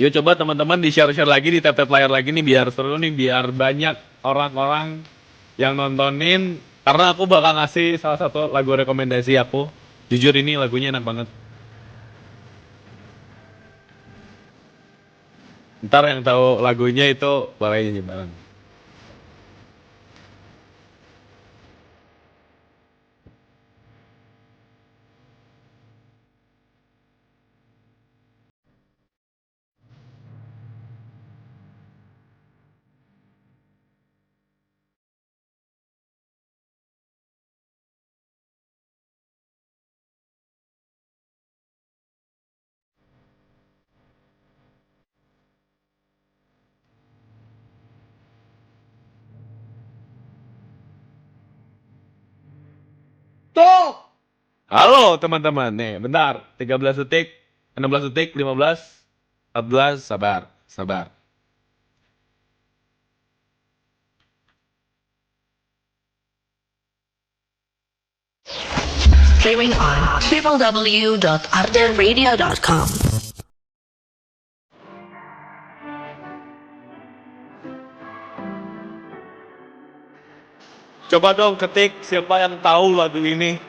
Yuk coba teman-teman di-share-share lagi, di tap-tap layar lagi nih biar seru nih, biar banyak orang-orang yang nontonin. Karena aku bakal ngasih salah satu lagu rekomendasi aku. Jujur ini lagunya enak banget. Ntar yang tahu lagunya itu boleh nyanyi bareng. Tuh! Halo teman-teman, nih bentar, 13 detik, 16 detik, 15, 14, sabar. Streaming on www.ardenradio.com. Coba dong ketik siapa yang tahu lagu ini.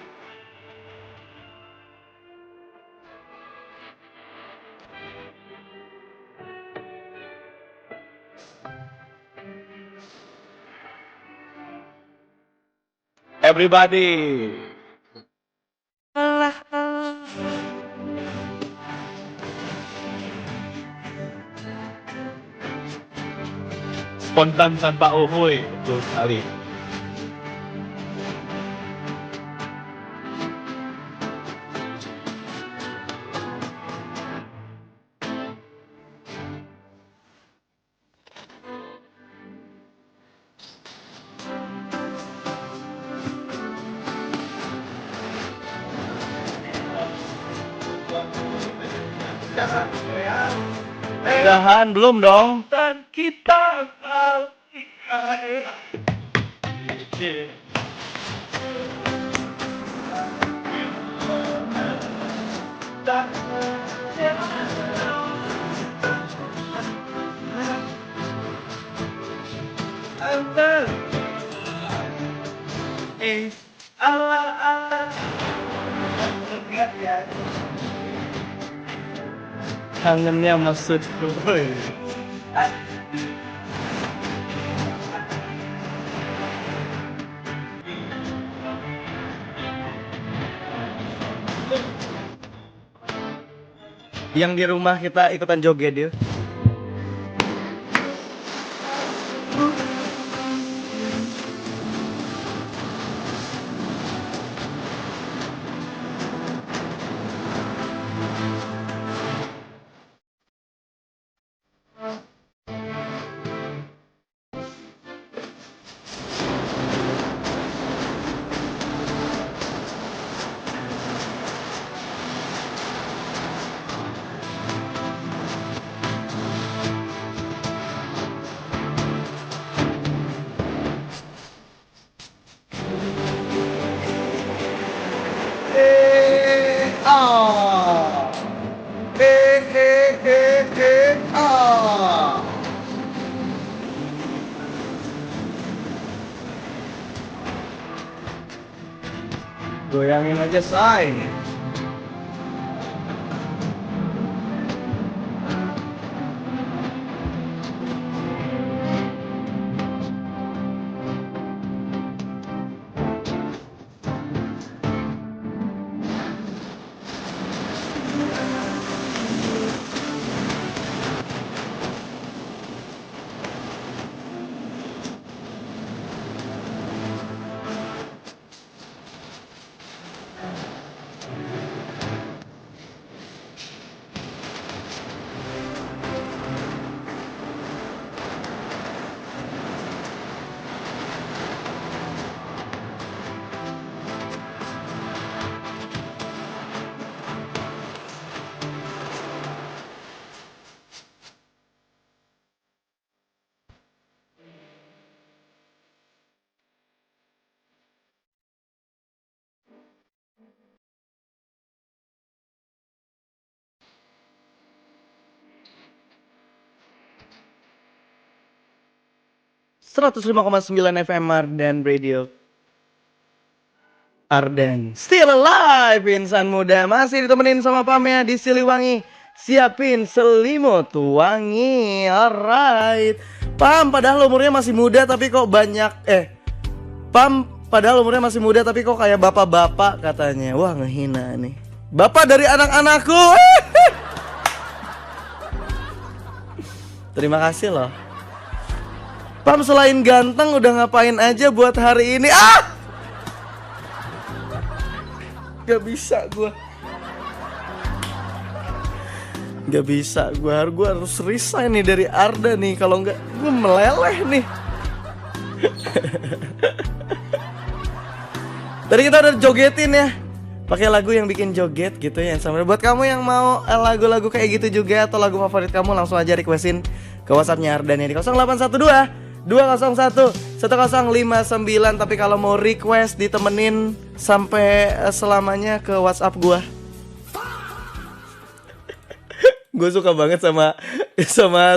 Everybody. Spontan tanpa uhuy, betul sekali. Udahan belum dong? Dan kita Kangennya maksudku. Yang di rumah kita ikutan joget yuk. Goyangin aja say. ...105,9 FM Ardan Radio. Ardan Still Alive, insan muda. Masih ditemenin sama Pam ya di Siliwangi. Siapin selimut wangi. Alright Pam, padahal umurnya masih muda tapi kok banyak Pam, padahal umurnya masih muda tapi kok kayak bapak-bapak katanya. Wah, ngehina nih. Bapak dari anak-anakku. Terima kasih loh Pam, selain ganteng udah ngapain aja buat hari ini? Gak bisa gue. Gak bisa, gue harus resign nih dari Arda nih. Kalau enggak gue meleleh nih. Tadi kita udah jogetin ya, pakai lagu yang bikin joget gitu ya. Sama buat kamu yang mau lagu-lagu kayak gitu juga atau lagu favorit kamu, langsung aja requestin ke WhatsAppnya Ardan ya di 0812 201 1059. Tapi kalau mau request ditemenin sampai selamanya ke WhatsApp gua. Gue suka banget sama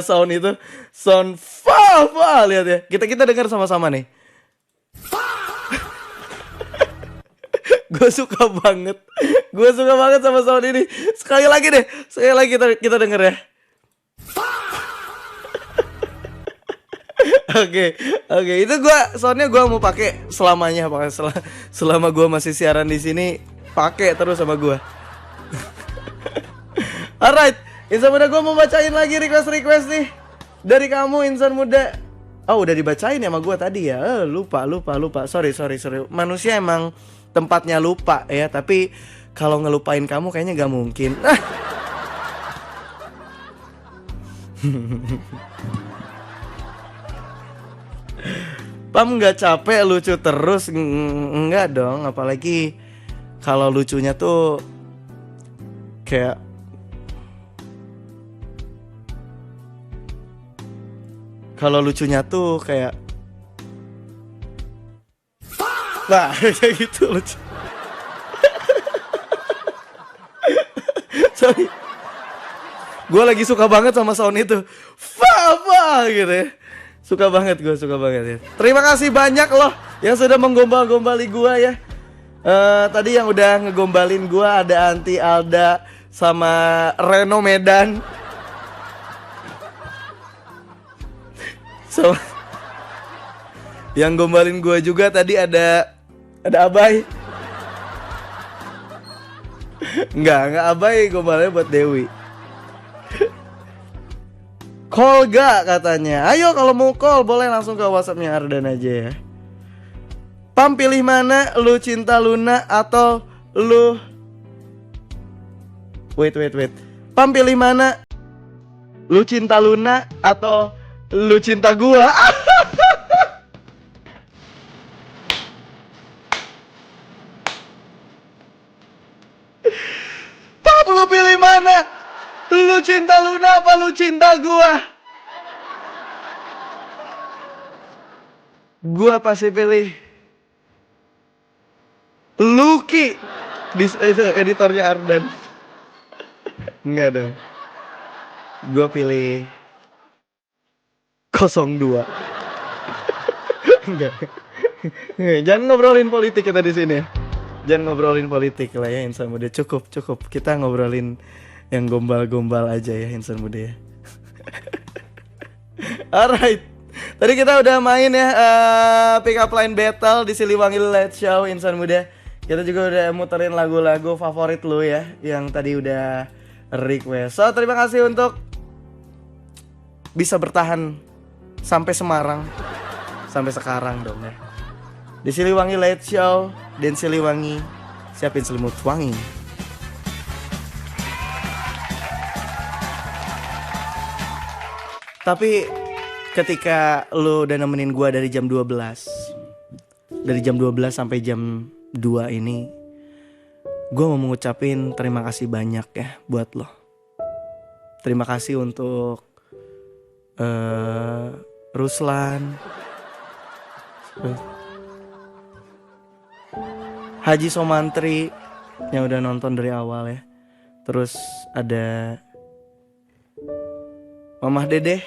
sound itu, sound fa lihat ya. Kita dengar sama-sama nih. Gue suka banget sama sound ini. Sekali lagi kita denger ya. Oke, itu soundnya gue mau pakai selamanya, selama gue masih siaran di sini, pakai terus sama gue. Alright, insan muda, gue mau bacain lagi request nih dari kamu insan muda. Oh, udah dibacain ya sama gue tadi ya. Lupa. Sorry. Manusia emang tempatnya lupa ya, tapi kalau ngelupain kamu kayaknya gak mungkin. Pam, nggak capek lucu terus? Enggak dong, apalagi kalau lucunya tuh kayak Kalau lucunya tuh kayak nah kayak gitu lucu. Sorry, gue lagi suka banget sama sound itu. Fa gitu ya. Suka banget ya. Terima kasih banyak loh yang sudah menggombal-gombali gue ya. Tadi yang udah ngegombalin gue ada Anti Alda sama Reno Medan. So, yang gombalin gue juga tadi ada Abai. Enggak Abai, gombalnya buat Dewi. Call gak katanya. Ayo kalau mau call boleh langsung ke WhatsAppnya Ardan aja ya. Pam, pilih mana? Lu cinta Luna atau lu Wait. Pam, pilih mana? Lu cinta Luna atau lu cinta gua? Pam, lu pilih mana? Lu cinta Luna apa lu cinta gua? Gua pasti pilih Lucky. Itu editornya Ardan. Enggak dong. Gua pilih 02. Enggak. Jangan ngobrolin politik kita di sini ya. Jangan ngobrolin politik lah ya insan muda. Cukup. Kita ngobrolin yang gombal-gombal aja ya insan muda ya. Alright. Tadi kita udah main ya pick up line battle di Siliwangi Late Show insan muda. Kita juga udah muterin lagu-lagu favorit lu ya yang tadi udah request. So terima kasih untuk bisa bertahan sampai Semarang, sampai sekarang dong ya. Di Siliwangi Late Show dan Siliwangi siapin selimut wangi. Tapi ketika lu udah nemenin gua dari jam 12 sampai jam 2 ini, gua mau mengucapin terima kasih banyak ya buat lo. Terima kasih untuk Ruslan, Haji Somantri yang udah nonton dari awal ya. Terus ada Mama Dedeh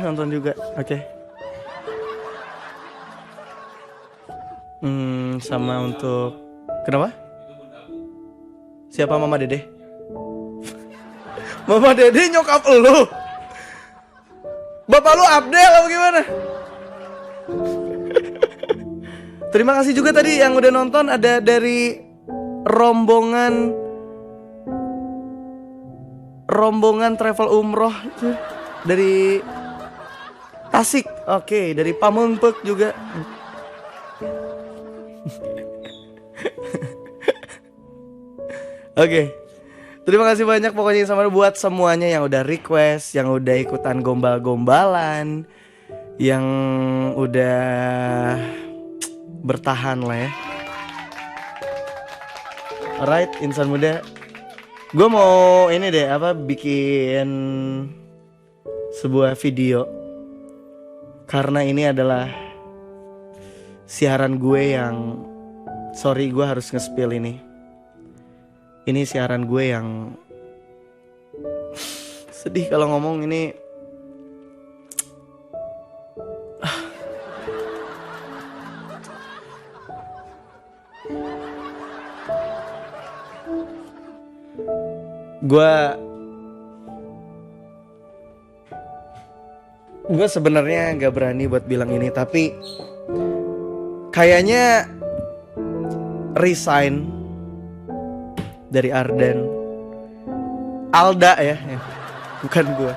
nonton juga. Oke. Sama untuk kenapa? Siapa Mama Dedeh? Mama Dedeh nyokap lu? Bapak lu Abdel apa gimana? Terima kasih juga tadi yang udah nonton. Ada dari rombongan travel umroh dari Tasik. Oke, dari Pamengpeuk juga. Oke. Terima kasih banyak pokoknya sama buat semuanya yang udah request, yang udah ikutan gombal-gombalan, yang udah bertahan lah ya. Alright, insan muda. Gue mau ini deh, bikin sebuah video. Karena ini adalah siaran gue yang, sorry gue harus nge-spill ini. Ini siaran gue yang sedih kalau ngomong ini. Gue sebenarnya gak berani buat bilang ini, tapi kayaknya resign dari Ardan, Alda ya, bukan gue.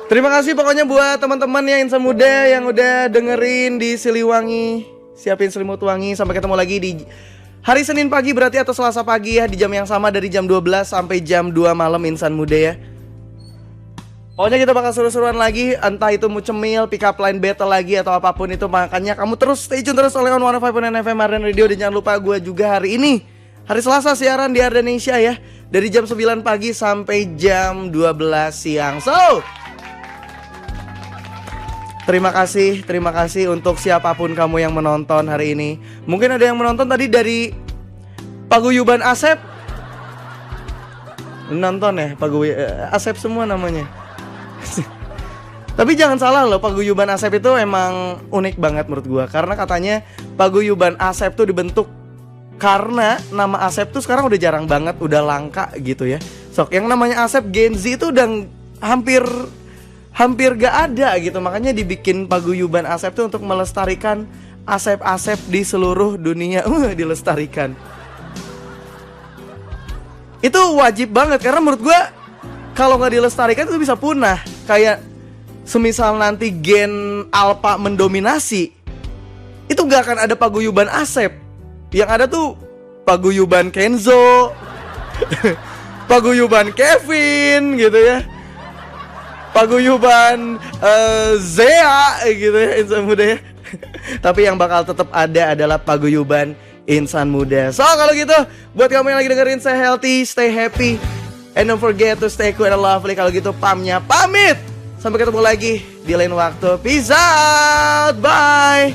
Terima kasih pokoknya buat teman-teman ya insan muda yang udah dengerin di Siliwangi Siapin Selimut Wangi. Sampai ketemu lagi di hari Senin pagi berarti atau Selasa pagi ya, di jam yang sama dari jam 12 sampai jam 2 malam insan muda ya. Pokoknya kita bakal seru-seruan lagi, entah itu mau cemil, pick up line battle lagi atau apapun itu. Makanya kamu terus stay tune terus oleh on 105.9 FM Ardan Radio. Dan jangan lupa gue juga hari ini Hari Selasa siaran di Ardanesia ya, dari jam 9 pagi sampai jam 12 siang. So, terima kasih untuk siapapun kamu yang menonton hari ini. Mungkin ada yang menonton tadi dari Paguyuban Asep. Nonton ya, Asep semua namanya. Tapi jangan salah loh, Paguyuban Asep itu emang unik banget menurut gua. Karena katanya Paguyuban Asep tuh dibentuk karena nama Asep tuh sekarang udah jarang banget, udah langka gitu ya. Sok, yang namanya Asep Gen Z itu udah hampir gak ada gitu. Makanya dibikin Paguyuban Asep tuh untuk melestarikan Asep-Asep di seluruh dunia. Dilestarikan. Itu wajib banget, karena menurut gua kalau gak dilestarikan itu bisa punah. Kayak semisal nanti gen alpha mendominasi, itu gak akan ada Paguyuban Asep. Yang ada tuh Paguyuban Kenzo, Paguyuban Kevin gitu ya, Paguyuban Zea gitu ya, insan muda ya. Tapi yang bakal tetap ada adalah Paguyuban Insan Muda. So kalau gitu, buat kamu yang lagi dengerin, stay healthy, stay happy, and don't forget to stay cool and lovely. Kalau gitu Pamnya pamit. Sampai ketemu lagi di lain waktu. Peace out, bye.